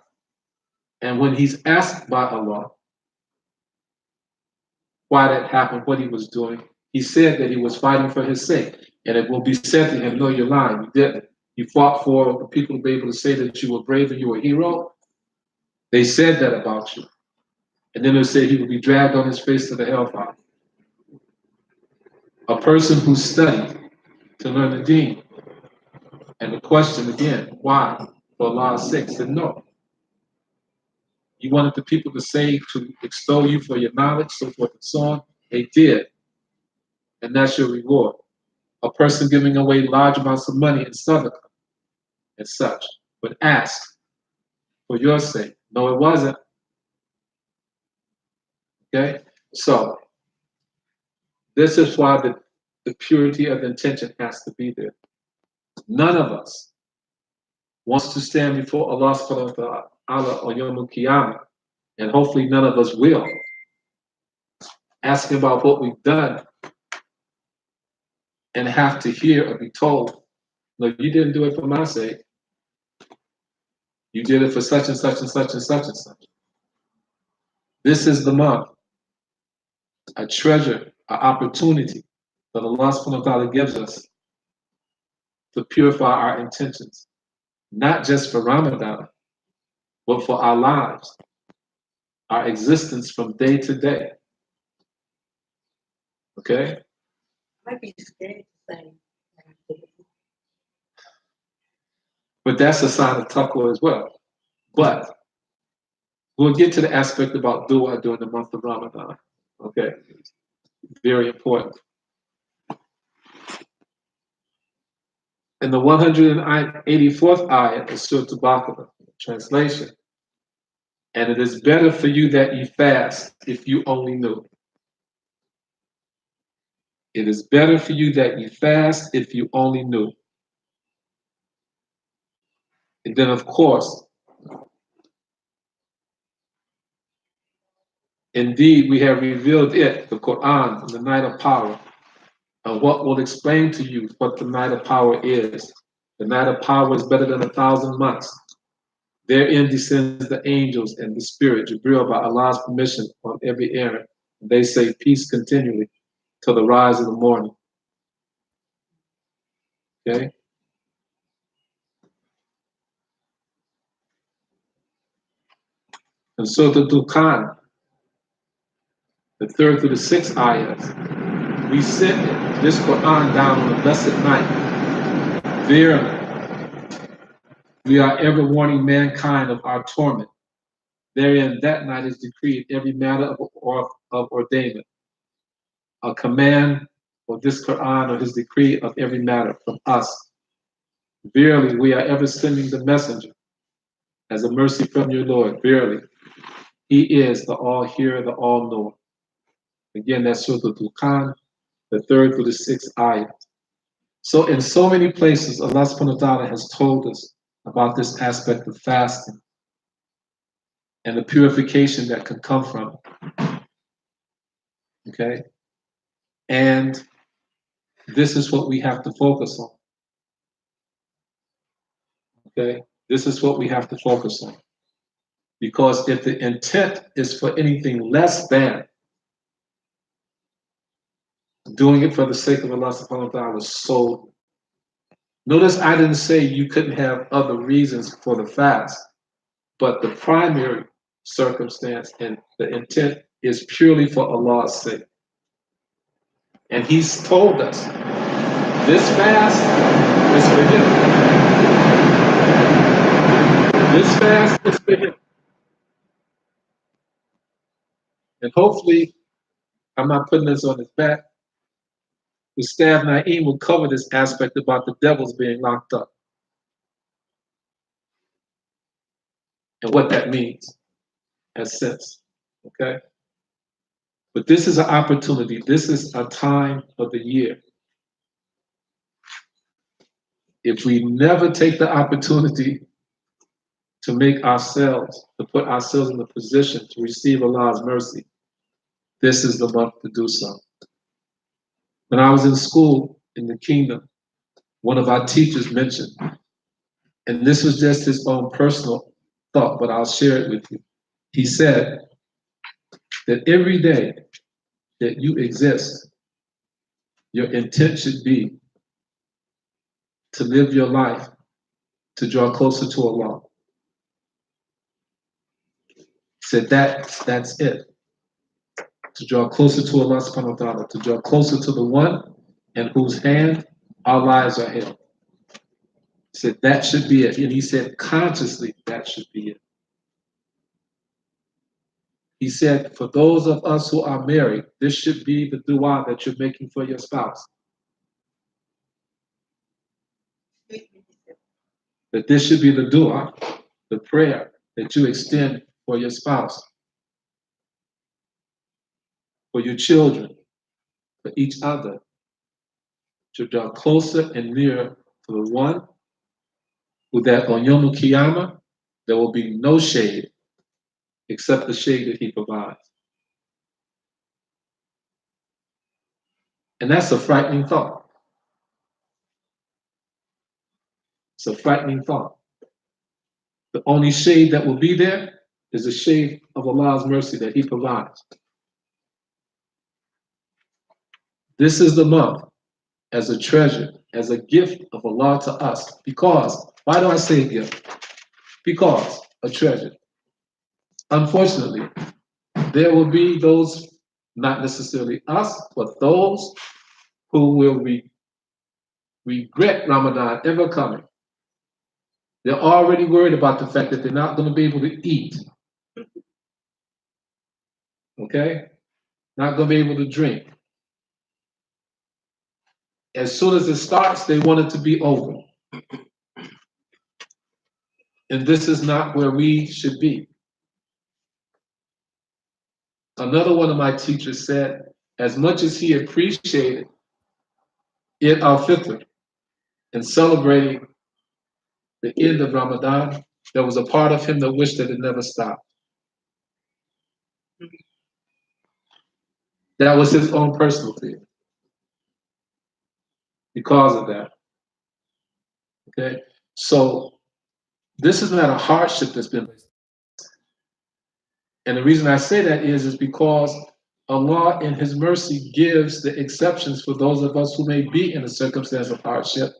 [SPEAKER 2] And when he's asked by Allah why that happened, what he was doing, he said that he was fighting for His sake. And it will be said to him, no, you're lying. You didn't. You fought for the people to be able to say that you were brave and you were a hero. They said that about you. And then they say he will be dragged on his face to the hellfire. A person who studied to learn the deen. And the question again, why? For Allah's sake, said no. You wanted the people to say, to extol you for your knowledge, so forth and so on. They did. And that's your reward. A person giving away large amounts of money in sadaqah and such, but ask for your sake. No, it wasn't. Okay? So, This is why the purity of intention has to be there. None of us wants to stand before Allah subhanahu wa ta'ala on Yawm al-Qiyamah, and hopefully none of us will, asking about what we've done and have to hear or be told, no, you didn't do it for my sake. You did it for such and such and such and such and such. This is the month, a treasure, an opportunity that Allah subhanahu wa ta'ala gives us to purify our intentions, not just for Ramadan, but for our lives, our existence from day to day. Okay?
[SPEAKER 4] Might be scared to say.
[SPEAKER 2] But that's a sign of taqwa as well. But we'll get to the aspect about dua during the month of Ramadan. Okay? Very important. In the 184th ayat of Surah Al-Baqarah, translation, and it is better for you that you fast if you only knew. It is better for you that you fast if you only knew. And then, of course, indeed, we have revealed it, the Quran, in the night of power, and what will explain to you what the night of power is. The night of power is better than 1,000 months. Therein descends the angels and the spirit, Jibril, by Allah's permission, on every errand. They say peace continually till the rise of the morning. Okay? And so the Dukhan, the 3rd through the 6th ayahs, we sent this Quran down on a blessed night. Verily, we are ever warning mankind of our torment. Therein, that night is decreed every matter of ordainment, a command or this Quran or his decree of every matter from us. Verily, we are ever sending the messenger as a mercy from your Lord. Verily, he is the all-hearer, the all-knower. Again, that's Surah Al-Dukhan, the 3rd through the 6th ayah. So in so many places, Allah subhanahu wa ta'ala has told us about this aspect of fasting and the purification that can come from it. Okay? And this is what we have to focus on. Okay? This is what we have to focus on. Because if the intent is for anything less than doing it for the sake of Allah subhanahu wa ta'ala, so notice I didn't say you couldn't have other reasons for the fast, but the primary circumstance and the intent is purely for Allah's sake. And he's told us this fast is for him. This fast is for him. And hopefully, I'm not putting this on his back, Ustad Naeem will cover this aspect about the devils being locked up and what that means as sense. Okay? But this is an opportunity. This is a time of the year. If we never take the opportunity to make ourselves, to put ourselves in the position to receive Allah's mercy, this is the month to do so. When I was in school in the kingdom, one of our teachers mentioned, and this was just his own personal thought, but I'll share it with you. He said that every day that you exist, your intent should be to live your life to draw closer to Allah. He said that's it. To draw closer to Allah subhanahu wa ta'ala, to draw closer to the one in whose hand our lives are held. He said that should be it. And he said consciously that should be it. He said for those of us who are married, this should be the dua that you're making for your spouse. That this should be the dua, the prayer that you extend for your spouse, for your children, for each other to draw closer and nearer to the one who that on Yom Kiyama there will be no shade except the shade that he provides. And that's a frightening thought. It's a frightening thought. The only shade that will be there is the shade of Allah's mercy that he provides. This is the month as a treasure, as a gift of Allah to us. Because, why do I say gift? Because a treasure. Unfortunately, there will be those, not necessarily us, but those who will regret Ramadan ever coming. They're already worried about the fact that they're not going to be able to eat. Okay? Not going to be able to drink. As soon as it starts, they want it to be over. And this is not where we should be. Another one of my teachers said, as much as he appreciated Eid al-Fitr and celebrating the end of Ramadan, there was a part of him that wished that it never stopped. That was his own personal feeling because of that. Okay? So this is not a hardship that's been. And the reason I say that is because Allah in his mercy gives the exceptions for those of us who may be in a circumstance of hardship,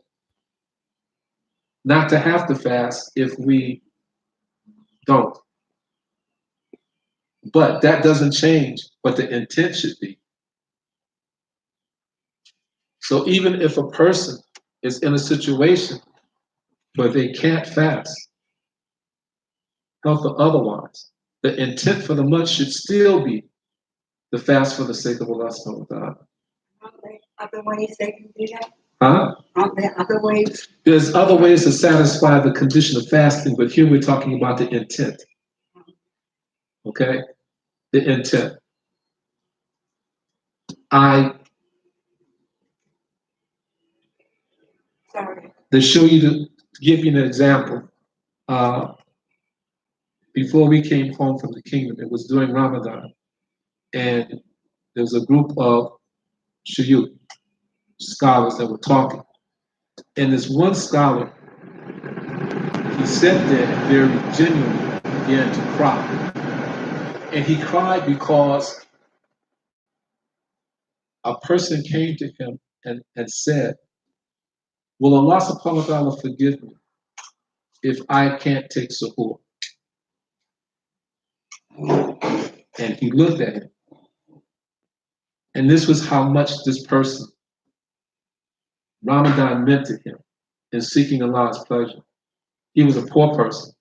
[SPEAKER 2] not to have to fast if we don't. But that doesn't change what the intent should be. So even if a person is in a situation where they can't fast, health or otherwise, the intent for the month should still be to fast for the sake of Allah subhanahu wa ta'ala.
[SPEAKER 4] Aren't there other ways they can do that?
[SPEAKER 2] Huh?
[SPEAKER 4] Aren't there other ways?
[SPEAKER 2] There's other ways to satisfy the condition of fasting, but here we're talking about the intent. Okay? The intent.
[SPEAKER 4] Sorry.
[SPEAKER 2] To give you an example, before we came home from the kingdom, it was during Ramadan, and there was a group of Shuyukh scholars that were talking. And this one scholar, he sat there and very genuinely began to cry. And he cried because a person came to him and said, will Allah subhanahu wa ta'ala forgive me if I can't take suhoor? And he looked at him. And this was how much this person, Ramadan, meant to him in seeking Allah's pleasure. He was a poor person.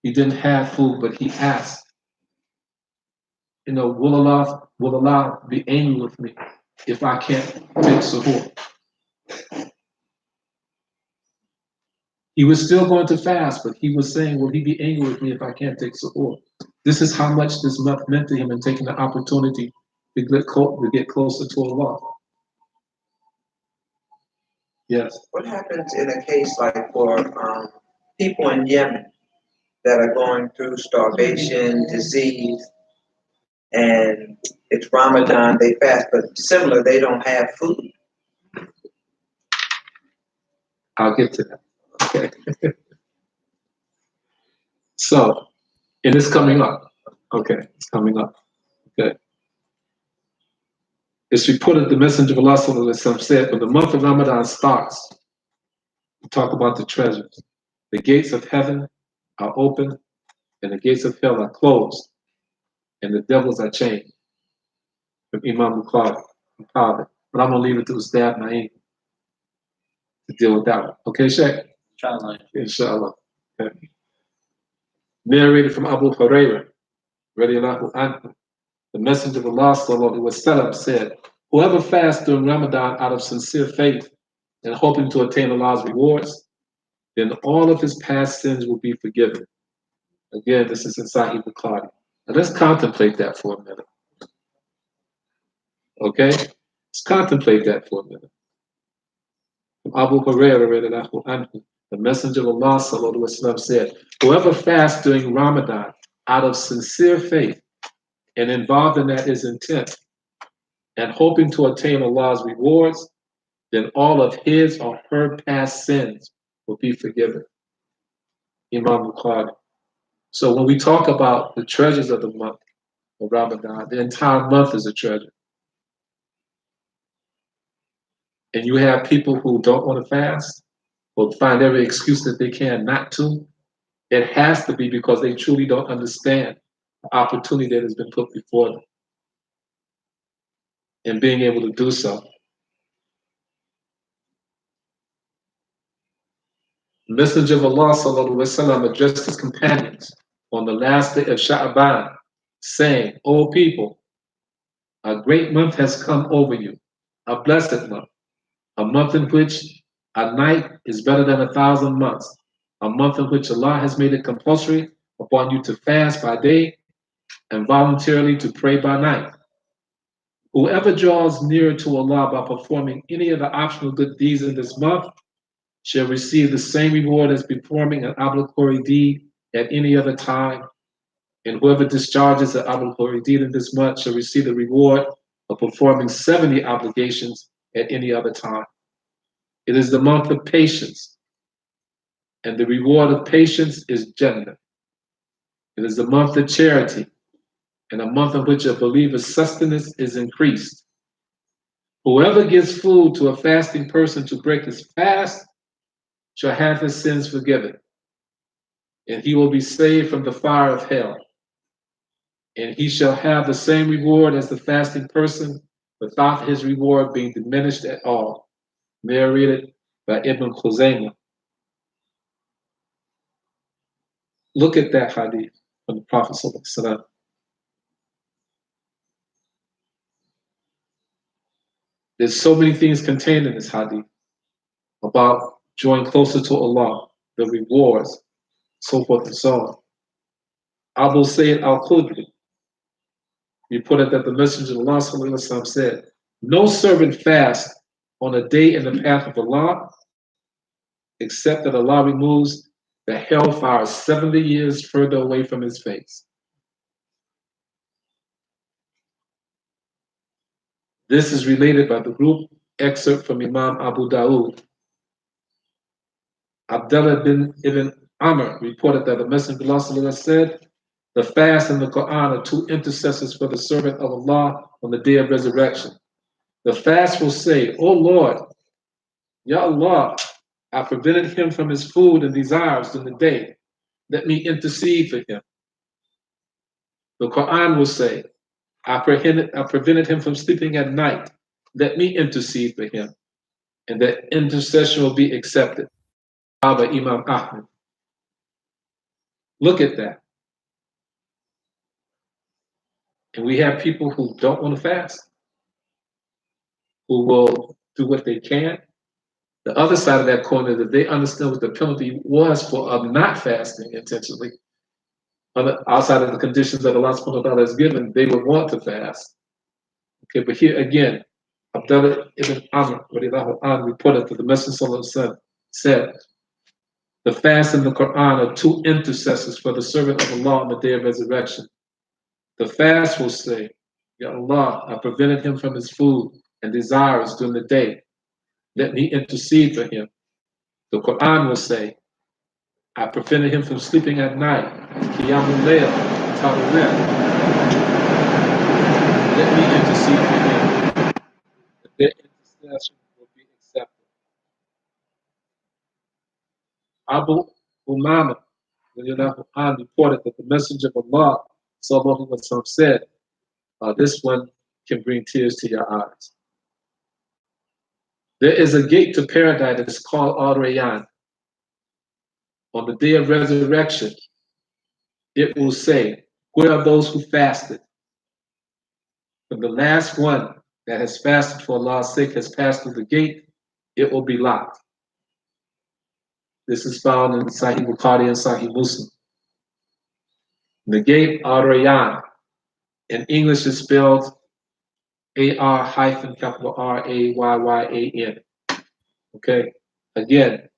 [SPEAKER 2] He didn't have food, but he asked, will Allah be angry with me if I can't take suhoor? He was still going to fast, but he was saying, will he be angry with me if I can't take suhoor? This is how much this month meant to him in taking the opportunity to get closer to Allah. Yes.
[SPEAKER 1] What happens in a case like for people in Yemen that are going through starvation, disease, and it's Ramadan, they fast, but similar, they don't have food?
[SPEAKER 2] I'll get to that. Okay. So, and it's coming up. Okay, it's coming up. Okay. It's reported the Messenger of Allah said, when the month of Ramadan starts, we talk about the treasures. The gates of heaven are open, and the gates of hell are closed, and the devils are chained. From Imam Bukhari. But I'm going to leave it to Ustad Naeem to deal with that one. Okay, Sheikh?
[SPEAKER 3] Inshallah.
[SPEAKER 2] Inshallah. Okay. Narrated from Abu Hurairah, radiallahu anhu, the Messenger of Allah sallallahu alaihi wasallam said, whoever fasts during Ramadan out of sincere faith and hoping to attain Allah's rewards, then all of his past sins will be forgiven. Again, this is in Sahih Bukhari. Now let's contemplate that for a minute. Okay? Let's contemplate that for a minute. Abu Hurairah radiallahu anhu, the Messenger of Allah sallallahu alaihi wasallam said, whoever fasts during Ramadan out of sincere faith and involved in that is intent and hoping to attain Allah's rewards, then all of his or her past sins will be forgiven. Imam Bukhari. So when we talk about the treasures of the month of Ramadan, the entire month is a treasure. And you have people who don't want to fast, will find every excuse that they can not to. It has to be because they truly don't understand the opportunity that has been put before them and being able to do so. The Messenger of Allah sallallahu alaihi wasallam addressed his companions on the last day of Sha'ban, saying, O people, a great month has come over you, a blessed month, a month in which a night is better than 1,000 months, a month in which Allah has made it compulsory upon you to fast by day and voluntarily to pray by night. Whoever draws nearer to Allah by performing any of the optional good deeds in this month shall receive the same reward as performing an obligatory deed at any other time. And whoever discharges an obligatory deed in this month shall receive the reward of performing 70 obligations at any other time. It is the month of patience, and the reward of patience is Jannah. It is the month of charity, and a month in which a believer's sustenance is increased. Whoever gives food to a fasting person to break his fast shall have his sins forgiven, and he will be saved from the fire of hell. And he shall have the same reward as the fasting person without his reward being diminished at all. Narrated by Ibn Khuzaymah. Look at that hadith from the Prophet ﷺ. There's so many things contained in this hadith about drawing closer to Allah, the rewards, so forth and so on. Abu Sayyid al-Khudri reported that the Messenger of Allah ﷺ said, no servant fasts on a day in the path of Allah except that Allah removes the hellfire 70 years further away from his face. This is related by the group excerpt from Imam Abu Dawood. Abdullah ibn Amr reported that the Messenger of Allah said, the fast and the Quran are two intercessors for the servant of Allah on the day of resurrection. The fast will say, O Lord, Ya Allah, I prevented him from his food and desires in the day. Let me intercede for him. The Quran will say, I prevented him from sleeping at night. Let me intercede for him. And that intercession will be accepted. By Imam Ahmed. Look at that. And we have people who don't want to fast, who will do what they can. The other side of that coin is that they understand what the penalty was for not fasting intentionally. Outside of the conditions that Allah subhanahu wa ta'ala has given, they would want to fast. Okay, but here again, Abdullah ibn Amr reported that the Messenger said, the fast and the Quran are two intercessors for the servant of Allah on the day of resurrection. The fast will say, Ya Allah, I prevented him from his food and desires during the day. Let me intercede for him. The Quran will say, I prevented him from sleeping at night. Qiyamul Layl, let me intercede for him. Their intercession will be accepted. Abu Umama reported that the Messenger of Allah sallallahu alaihi wasallam said, this one can bring tears to your eyes. There is a gate to paradise that is called Al-Rayyan. On the day of resurrection, it will say, where are those who fasted? When the last one that has fasted for Allah's sake has passed through the gate, it will be locked. This is found in Sahih Bukhari and Sahih Muslim. The gate Al-Rayyan in English is spelled A-R hyphen capital R-A-Y-Y-A-N. Okay? Again,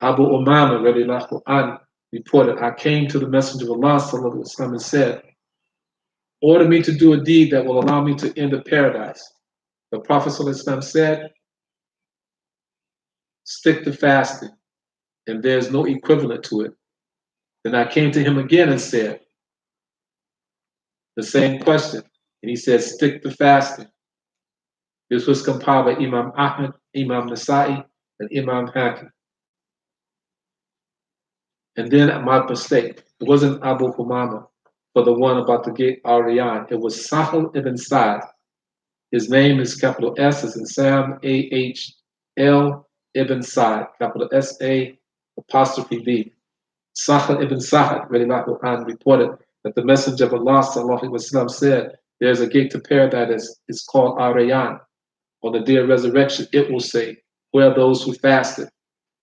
[SPEAKER 2] Abu Umama radiallahu an reported, I came to the Messenger of Allah sallallahu alaihi wasallam and said, order me to do a deed that will allow me to enter paradise. The Prophet sallallahu alaihi wasallam said, stick to fasting, and there's no equivalent to it. Then I came to him again and said the same question, and he said, stick to fasting. This was compiled by Imam Ahmad, Imam Nasa'i, and Imam Hakim. And then my mistake, it wasn't Abu Humama, but the one about the gate Aryan. It was Sahal ibn Sa'd. His name is capital S as in Sam, A-H-L ibn Sa'd, capital S-A apostrophe B. Sahal ibn Sa'd reported that the Messenger of Allah sallallahu alaihi wasallam said, there's a gate to paradise, it's called Aryan. On the day of resurrection, it will say, where are those who fasted?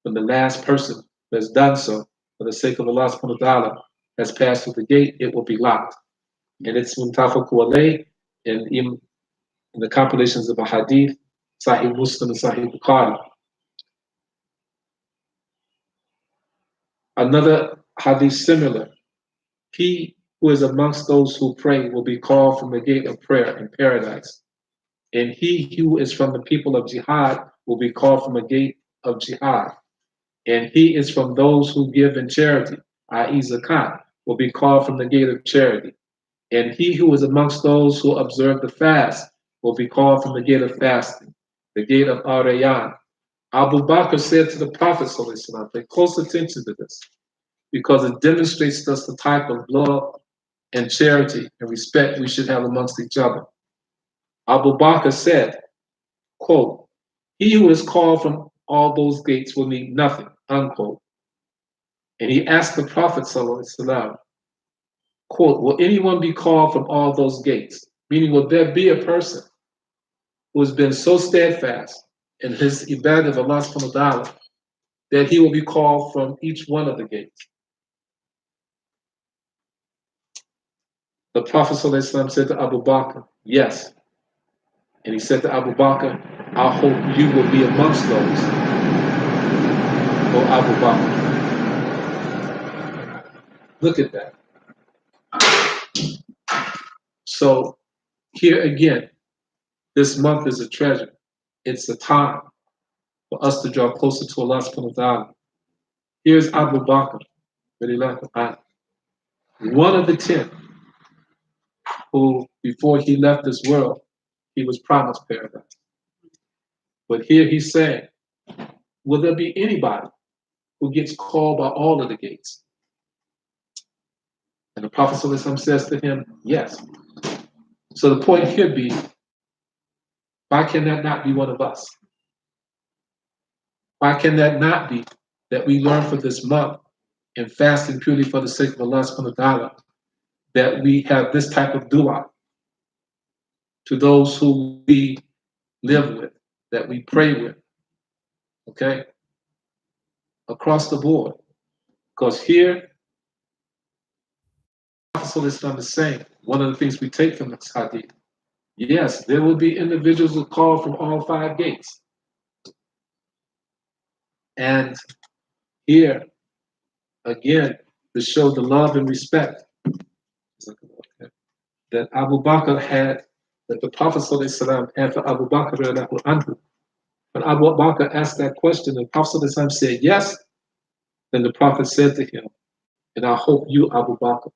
[SPEAKER 2] When the last person who has done so, for the sake of Allah subhanahu wa ta'ala, has passed through the gate, it will be locked. And it's Muntafaqu alayh in the compilations of a hadith, Sahih Muslim and Sahih Bukhari. Another hadith similar, he who is amongst those who pray will be called from the gate of prayer in paradise. And he who is from the people of jihad will be called from the gate of jihad. And he is from those who give in charity, i.e. zakat, will be called from the gate of charity. And he who is amongst those who observe the fast will be called from the gate of fasting, the gate of Arayyan. Abu Bakr said to the Prophet, pay close attention to this, because it demonstrates to us the type of love and charity and respect we should have amongst each other. Abu Bakr said, quote, he who is called from all those gates will need nothing, unquote. And he asked the Prophet, ﷺ, quote, will anyone be called from all those gates? Meaning, will there be a person who has been so steadfast in his ibadah of Allah subhanahu wa ta'ala that he will be called from each one of the gates? The Prophet ﷺ said to Abu Bakr, yes. And he said to Abu Bakr, I hope you will be amongst those, O Abu Bakr. Look at that. So here again, this month is a treasure. It's a time for us to draw closer to Allah subhanahu wa ta'ala. Here's Abu Bakr, one of the 10 who, before he left this world, he was promised paradise. But here he's saying, will there be anybody who gets called by all of the gates? And the Prophet ﷺ says to him, yes. So the point here be, why can that not be one of us? Why can that not be that we learn for this month in fasting purely for the sake of Allah subhanahu wa ta'ala, that we have this type of dua to those who we live with, that we pray with, okay? Across the board. Because here, Prophet is saying, one of the things we take from this hadith, yes, there will be individuals who call from all 5 gates. And here, again, to show the love and respect that Abu Bakr had, that the Prophet ﷺ had for Abu Bakr anhu. When Abu Bakr asked that question, the Prophet ﷺ said yes, then the Prophet said to him, and I hope you, Abu Bakr,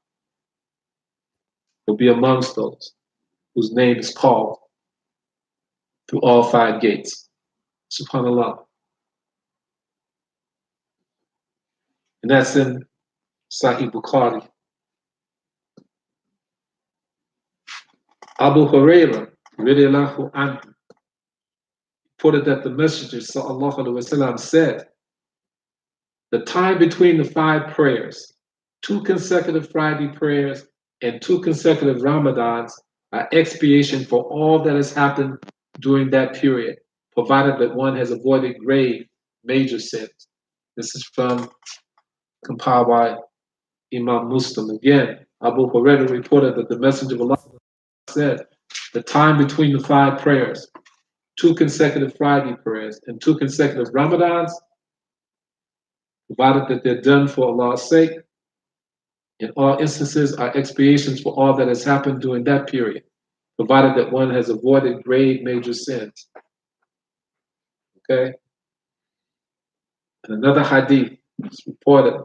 [SPEAKER 2] will be amongst those whose name is called through all 5 gates. SubhanAllah. And that's in Sahih Bukhari. Abu Hurairah, radiallahu anhu, reported that the Messenger sallallahu alaihi wasallam said, the time between the 5 prayers, 2 consecutive Friday prayers and 2 consecutive Ramadans, are expiation for all that has happened during that period, provided that one has avoided grave, major sins. This is compiled by Imam Muslim. Again, Abu Hurairah reported that the Messenger of Allah said, the time between the 5 prayers, 2 consecutive Friday prayers, and 2 consecutive Ramadans, provided that they're done for Allah's sake. In all instances, are expiations for all that has happened during that period, provided that one has avoided grave major sins. Okay? And another hadith is reported,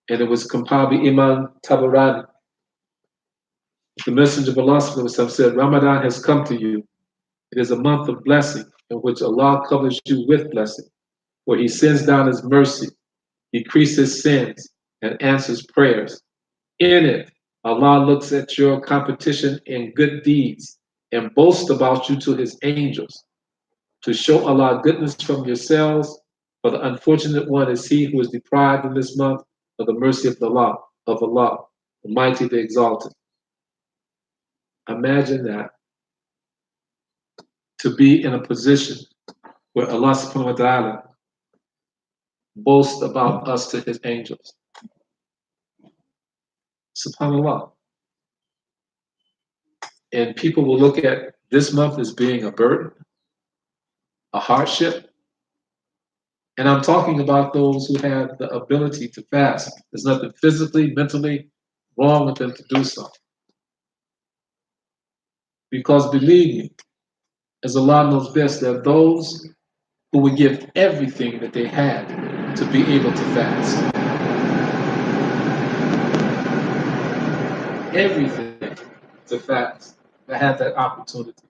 [SPEAKER 2] and it was compiled by Imam Tabarani. The Messenger of Allah said, Ramadan has come to you. It is a month of blessing in which Allah covers you with blessing, where He sends down His mercy, decreases sins, and answers prayers. In it, Allah looks at your competition in good deeds and boasts about you to His angels, to show Allah goodness from yourselves. For the unfortunate one is he who is deprived in this month of the mercy of Allah, the Mighty, the Exalted. Imagine that, to be in a position where Allah subhanahu wa ta'ala boasts about us to His angels. SubhanAllah. And people will look at this month as being a burden, a hardship. And I'm talking about those who have the ability to fast. There's nothing physically, mentally wrong with them to do so. Because believe me, as Allah knows best, there are those who would give everything that they had to be able to fast. Everything to fast. That had that opportunity.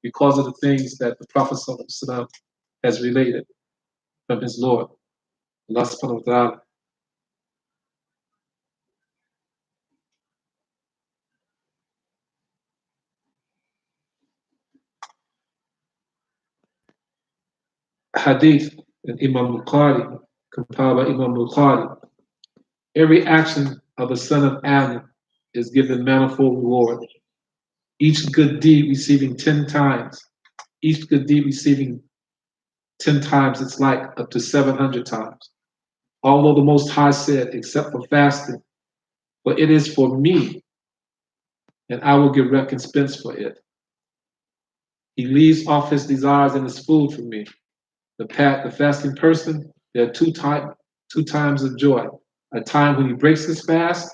[SPEAKER 2] Because of the things that the Prophet ﷺ has related from his Lord, Allah subhanahu wa ta'ala. Hadith and Imam Bukhari, compiled by Imam Bukhari. Every action of the son of Adam is given manifold reward. Each good deed receiving 10 times. Each good deed receiving 10 times its like, up to 700 times. Although the Most High said, except for fasting, for it is for me, and I will give recompense for it. He leaves off his desires and his food for me. The fasting person, there are two times of joy. A time when he breaks his fast,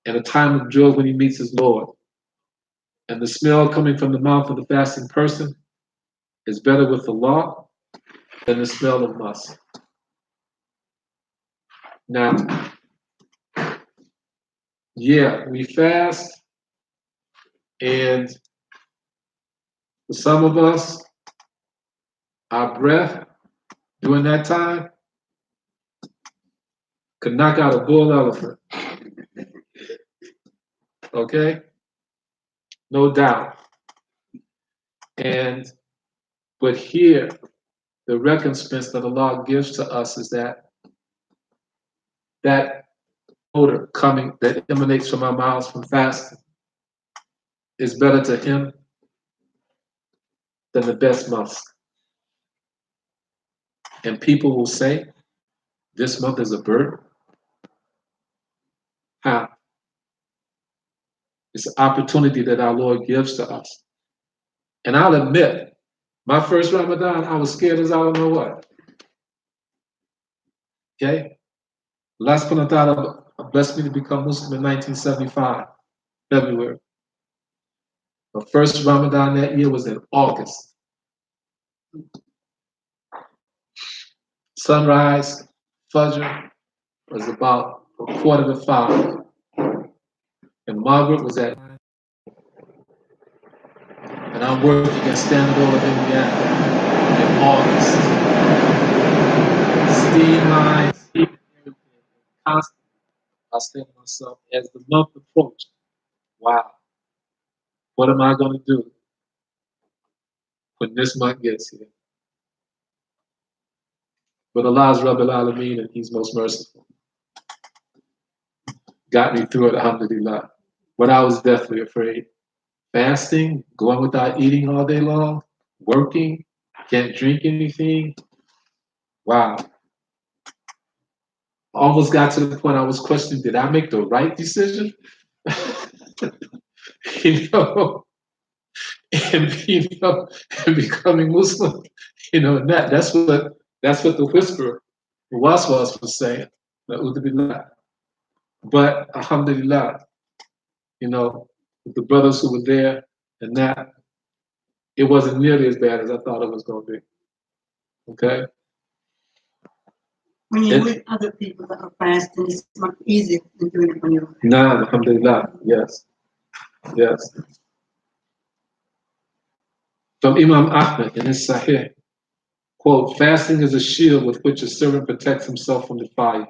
[SPEAKER 2] and a time of joy when he meets his Lord. And the smell coming from the mouth of the fasting person is better with Allah than the smell of musk. Now, yeah, we fast, and for some of us, our breath during that time could knock out a bull elephant. Okay? No doubt. But here, the recompense that Allah gives to us is that odor coming that emanates from our mouths from fasting is better to Him than the best musk. And people will say, this month is a burden. How? It's an opportunity that our Lord gives to us. And I'll admit, my first Ramadan, I was scared as I don't know what. Okay? Allah subhanahu wa ta'ala blessed me to become Muslim in 1975, February. My first Ramadan that year was in August. Sunrise, Fajr was about 4:45. And Margaret was at, and I'm working at Standard Oil of Indiana in August. Steam lines, everything, constantly. I said to myself, as the month approached, wow, what am I going to do when this month gets here? But Allah is Rabbil Alameen, and He's most merciful. Got me through it, alhamdulillah. But I was deathly afraid. Fasting, going without eating all day long, working, can't drink anything. Wow. Almost got to the point I was questioning, did I make the right decision? you know, and becoming Muslim, you know, and that's what the whisperer, the waswas was saying. Na'udhu billah. But alhamdulillah, you know, with the brothers who were there and that, it wasn't nearly as bad as I thought it was going to be. Okay?
[SPEAKER 4] When you're with other people that are fasting, it's much easier than doing it on your own.
[SPEAKER 2] Nah, alhamdulillah, yes. Yes. From Imam Ahmed in his Sahih, quote, fasting is a shield with which a servant protects himself from the fire.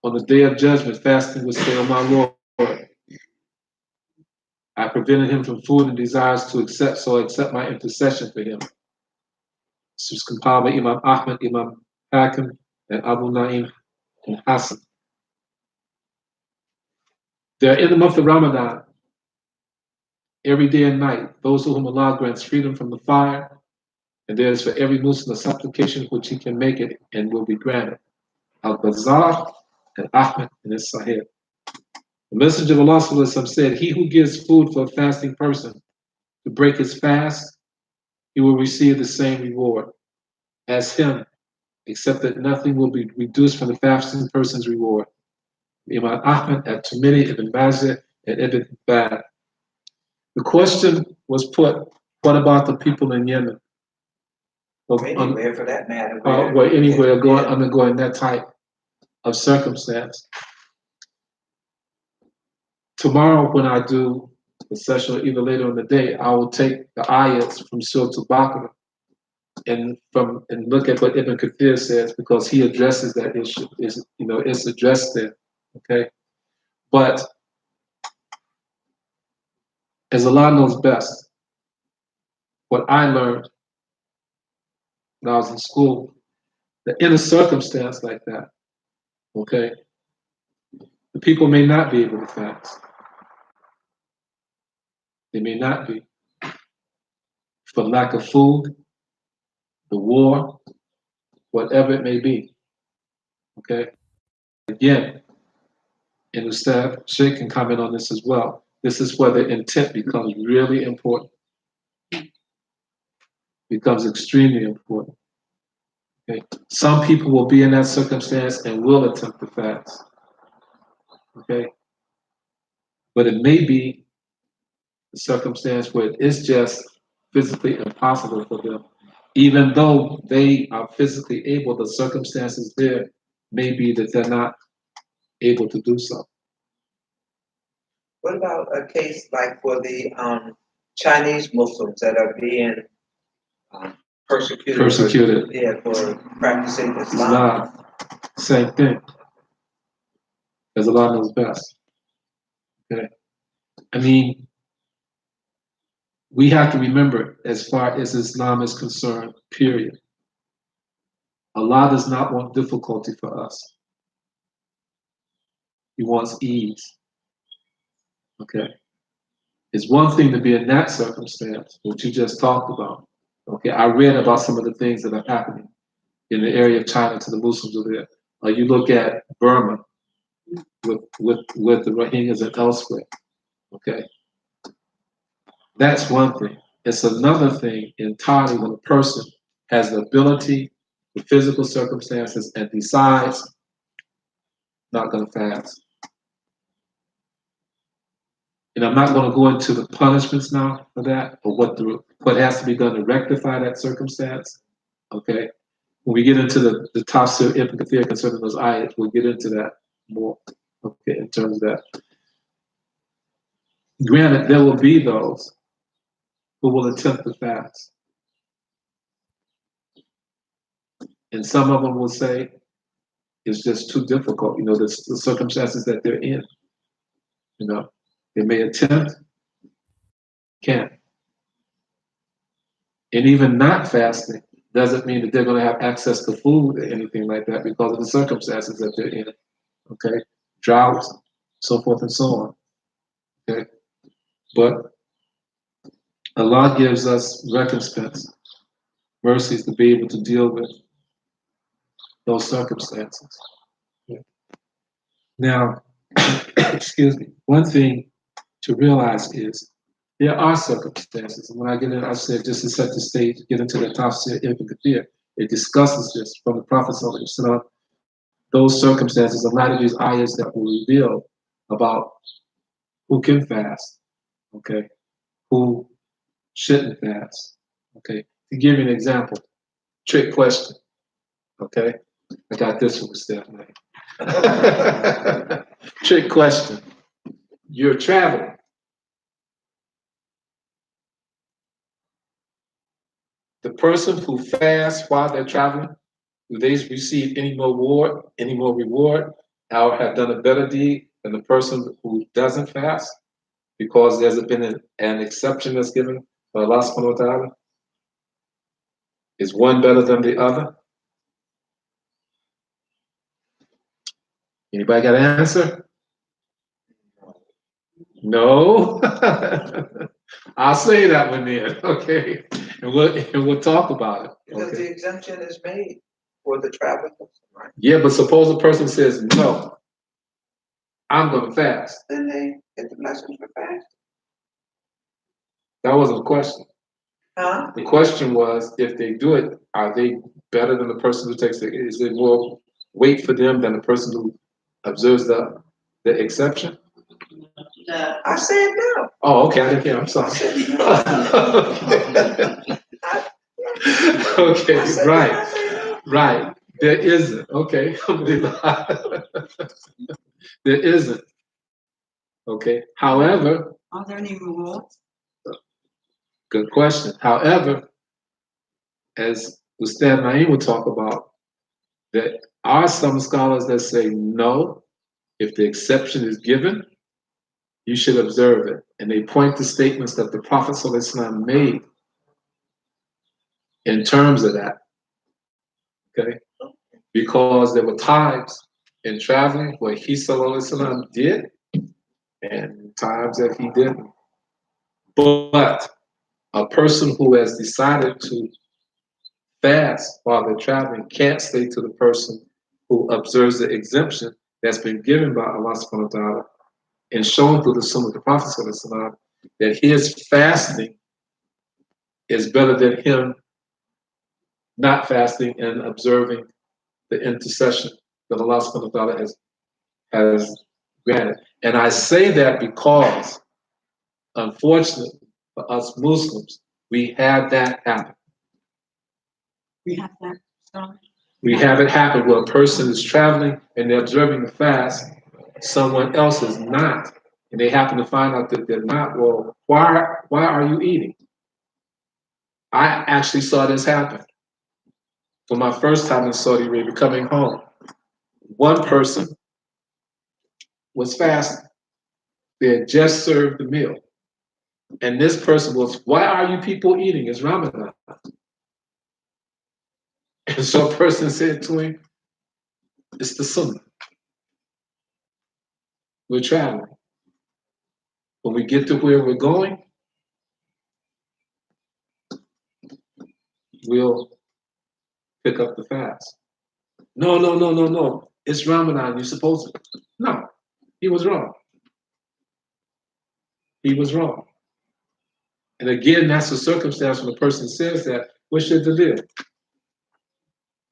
[SPEAKER 2] On the day of judgment, fasting will say, "O my Lord, I prevented him from food and desires to accept, so I accept my intercession for him." This was compiled by Imam Ahmed, Imam Hakim, and Abu Naim and Hassan. They're in the month of Ramadan, every day and night, those to whom Allah grants freedom from the fire, and there is for every Muslim a supplication which he can make it and will be granted. Al-Bazar and Ahmed in his Sahih. The Messenger of Allah said, "He who gives food for a fasting person to break his fast, he will receive the same reward as him, except that nothing will be reduced from the fasting person's reward." Imam Ahmed at Tirmidhi, Ibn Majah, and Ibn Hibban. The question was put, what about the people in Yemen?
[SPEAKER 1] Or anywhere for that matter.
[SPEAKER 2] Where anywhere undergoing that type of circumstance. Tomorrow, when I do the session, or either later in the day, I will take the ayats from Surah Al-Baqarah and look at what Ibn Kathir says, because he addresses that issue. It's addressed there. Okay, but as Allah knows best, what I learned when I was in school, that in a circumstance like that, okay, the people may not be able to fast. They may not be, for lack of food, the war, whatever it may be. Okay? Again, and Ustad Sheikh can comment on this as well. This is where the intent becomes really important. Becomes extremely important. Okay? Some people will be in that circumstance and will attempt to fast. Okay? But it may be a circumstance where it's just physically impossible for them. Even though they are physically able, the circumstances there may be that they're not able to do so.
[SPEAKER 1] What about a case like for the Chinese Muslims that are being persecuted?
[SPEAKER 2] Persecuted.
[SPEAKER 1] For practicing Islam.
[SPEAKER 2] Same thing. As Allah knows best. Okay. I mean, we have to remember, as far as Islam is concerned, period, Allah does not want difficulty for us. He wants ease. Okay. It's one thing to be in that circumstance, which you just talked about. Okay. I read about some of the things that are happening in the area of China to the Muslims over there. You look at Burma with the Rohingyas and elsewhere. Okay. That's one thing. It's another thing entirely when a person has the ability, the physical circumstances, and decides not going to fast. And I'm not going to go into the punishments now for that, or what has to be done to rectify that circumstance. Okay. When we get into the tafsir Ibn Kathir concerning those ayats, we'll get into that more. Okay, in terms of that. Granted, there will be those who will attempt to fast. And some of them will say it's just too difficult, the circumstances that they're in. They may attempt, can't. And even not fasting doesn't mean that they're going to have access to food or anything like that because of the circumstances that they're in. Okay? Droughts, so forth and so on. Okay? But Allah gives us recompense, mercies to be able to deal with those circumstances. Now, excuse me, one thing to realize is there are circumstances. And when I get in, I said just to set the stage, get into the tafsir ibn Kathir, it discusses this from the Prophet sallallahu alaihi wasallam. Those circumstances, a lot of these ayahs that will reveal about who can fast, okay, who shouldn't fast, okay. To give you an example, trick question, okay. I got this one, Stephanie. Trick question. You're traveling. The person who fasts while they're traveling, do they receive any more reward, or have done a better deed than the person who doesn't fast? Because there's been an exception that's given by Allah subhanahu wa ta'ala. Is one better than the other? Anybody got an answer? No? I'll say that one then, okay? And we'll talk about it.
[SPEAKER 1] Because
[SPEAKER 2] Okay?
[SPEAKER 1] the exemption is made for the traveling person, right?
[SPEAKER 2] Yeah, but suppose a person says, no, I'm gonna fast.
[SPEAKER 1] Then they get the blessings for fast.
[SPEAKER 2] That wasn't a question.
[SPEAKER 1] Huh?
[SPEAKER 2] The question was, if they do it, are they better than the person who takes it? Is there more weight for them than the person who observes the exception?
[SPEAKER 5] No.
[SPEAKER 1] I said no.
[SPEAKER 2] Oh, okay, I didn't hear. I'm sorry. Okay,
[SPEAKER 1] I said,
[SPEAKER 2] right,
[SPEAKER 1] I said no.
[SPEAKER 2] right. There isn't. Okay, there isn't. Okay. However,
[SPEAKER 4] Are there any rewards?
[SPEAKER 2] good question. However, as Ustad Naeem will talk about, there are some scholars that say no, if the exception is given, you should observe it. And they point to statements that the Prophet ﷺ made in terms of that. Okay? Because there were times in traveling where he ﷺ did, and times that he didn't. But a person who has decided to fast while they're traveling can't say to the person who observes the exemption that's been given by Allah subhanahu wa ta'ala and shown through the Sunnah of the Prophet sallallahu alaihi wasallam that his fasting is better than him not fasting and observing the intercession that Allah subhanahu wa ta'ala has granted. And I say that because, unfortunately for us Muslims, we have that happen.
[SPEAKER 4] We have that. So,
[SPEAKER 2] We have it happen where a person is traveling and they're observing the fast, someone else is not, and they happen to find out that they're not. Well, why are you eating? I actually saw this happen for my first time in Saudi Arabia coming home. One person was fasting. They had just served the meal. And this person was, why are you people eating? It's Ramadan. And so a person said to him, it's the Sunnah. We're traveling. When we get to where we're going, we'll pick up the fast. No. It's Ramadan. You're supposed to. No, he was wrong. He was wrong. And again, that's a circumstance when a person says that, what should they do?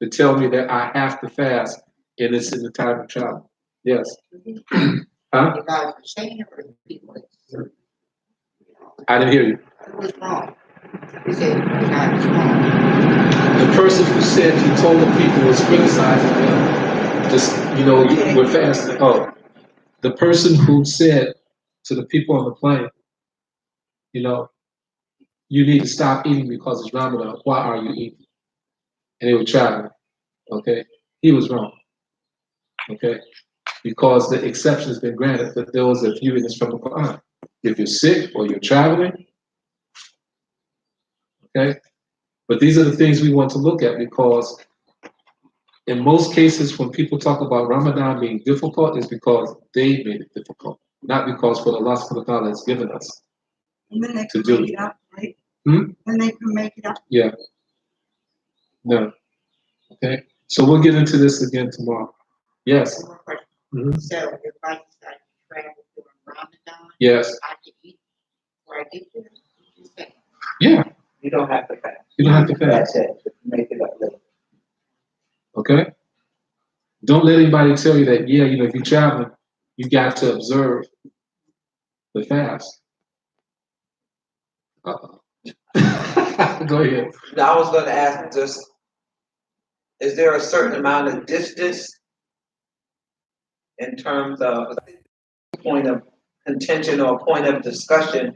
[SPEAKER 2] To tell me that I have to fast and it's in the time of travel. Yes. Huh?
[SPEAKER 9] The guy was saying it for people.
[SPEAKER 2] I didn't hear you.
[SPEAKER 9] It was wrong. He said the guy was wrong.
[SPEAKER 2] The person who said he told the people was criticizing them. Just, we're fasting. Oh, the person who said to the people on the plane, you need to stop eating because it's Ramadan. Why are you eating? And they were traveling. Okay? He was wrong. Okay? Because the exception has been granted for those that viewing this from the Quran. If you're sick or you're traveling, okay? But these are the things we want to look at because in most cases when people talk about Ramadan being difficult, it's because they made it difficult, not because what Allah subhanahu wa ta'ala has given us.
[SPEAKER 4] and then they
[SPEAKER 2] To
[SPEAKER 4] can
[SPEAKER 2] do.
[SPEAKER 4] make it up, right?
[SPEAKER 2] Hmm?
[SPEAKER 4] Then they can make it up.
[SPEAKER 2] Yeah. No. Okay. So we'll get into this again tomorrow. Yes.
[SPEAKER 9] One more question.
[SPEAKER 2] Mhm.
[SPEAKER 9] So your wife started travel during Ramadan,
[SPEAKER 2] Yes.
[SPEAKER 9] I can eat before I get there. You say,
[SPEAKER 2] Yeah.
[SPEAKER 1] You don't have to fast.
[SPEAKER 2] You don't have to fast.
[SPEAKER 1] That's it. Make it up later.
[SPEAKER 2] Okay. Don't let anybody tell you that, yeah, if you're traveling, you got to observe the fast. Uh-oh. Go ahead.
[SPEAKER 1] Now, I was going to ask just, is there a certain amount of distance in terms of point of contention or point of discussion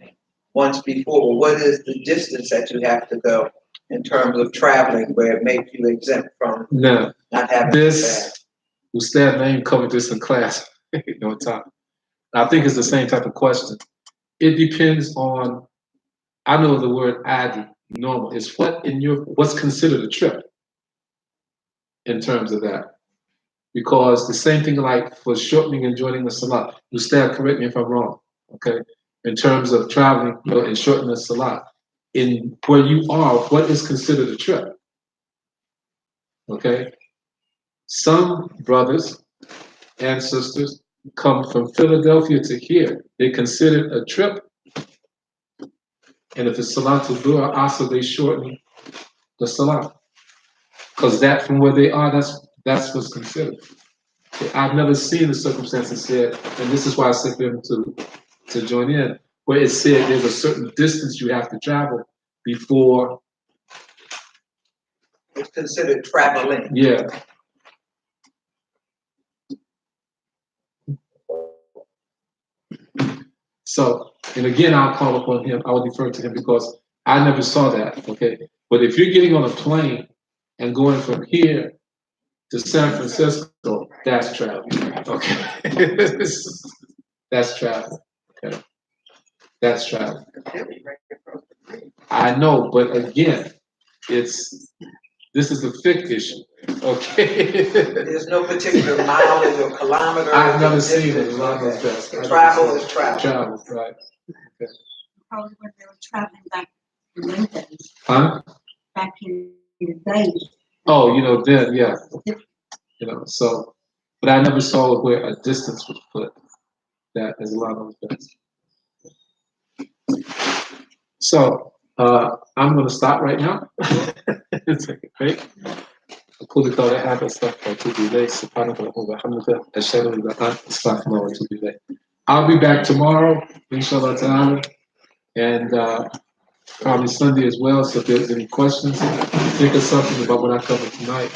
[SPEAKER 1] once before? What is the distance that you have to go in terms of traveling where it makes you exempt from
[SPEAKER 2] Now,
[SPEAKER 1] not having to
[SPEAKER 2] this,
[SPEAKER 1] fast?
[SPEAKER 2] Ustad Lane covered this in class one time. I think it's the same type of question. It depends on, I know the word adi, normal, is what's considered a trip in terms of that. Because the same thing like for shortening and joining the salat, Ustad, correct me if I'm wrong, okay? In terms of traveling and shortening the salat, in where you are, what is considered a trip? Okay? Some brothers and sisters come from Philadelphia to here. They consider it a trip. And if it's Salatul Duha, also they shorten the Salat. Because that from where they are, that's what's considered. I've never seen the circumstances said, and this is why I said for them to join in, where it said there's a certain distance you have to travel before.
[SPEAKER 1] It's considered traveling.
[SPEAKER 2] Yeah. So, and again, I'll call upon him. I will defer to him because I never saw that. Okay. But if you're getting on a plane and going from here to San Francisco, that's travel. Okay. That's travel. Okay. That's travel. I know, but again, this is a fiqh issue. Okay.
[SPEAKER 1] There's no particular mileage or kilometer.
[SPEAKER 2] I've never seen it.
[SPEAKER 1] Travel is travel.
[SPEAKER 2] Travel, right. Okay.
[SPEAKER 4] Probably when they were traveling back in the days,
[SPEAKER 2] Huh?
[SPEAKER 4] back in the days.
[SPEAKER 2] Oh, then, yeah. So, but I never saw where a distance was put that as a lot of things. So, I'm going to stop right now. Take a break. أقول قولي هذا أستغفر إليه سبحانك اللهم وبحمدك أشهد أن لا إله إلا أنت أستغفرك وأتوب إليك. I'll be back tomorrow, inshallah ta'ala, and probably Sunday as well. So if there's any questions, think of something about what I covered tonight.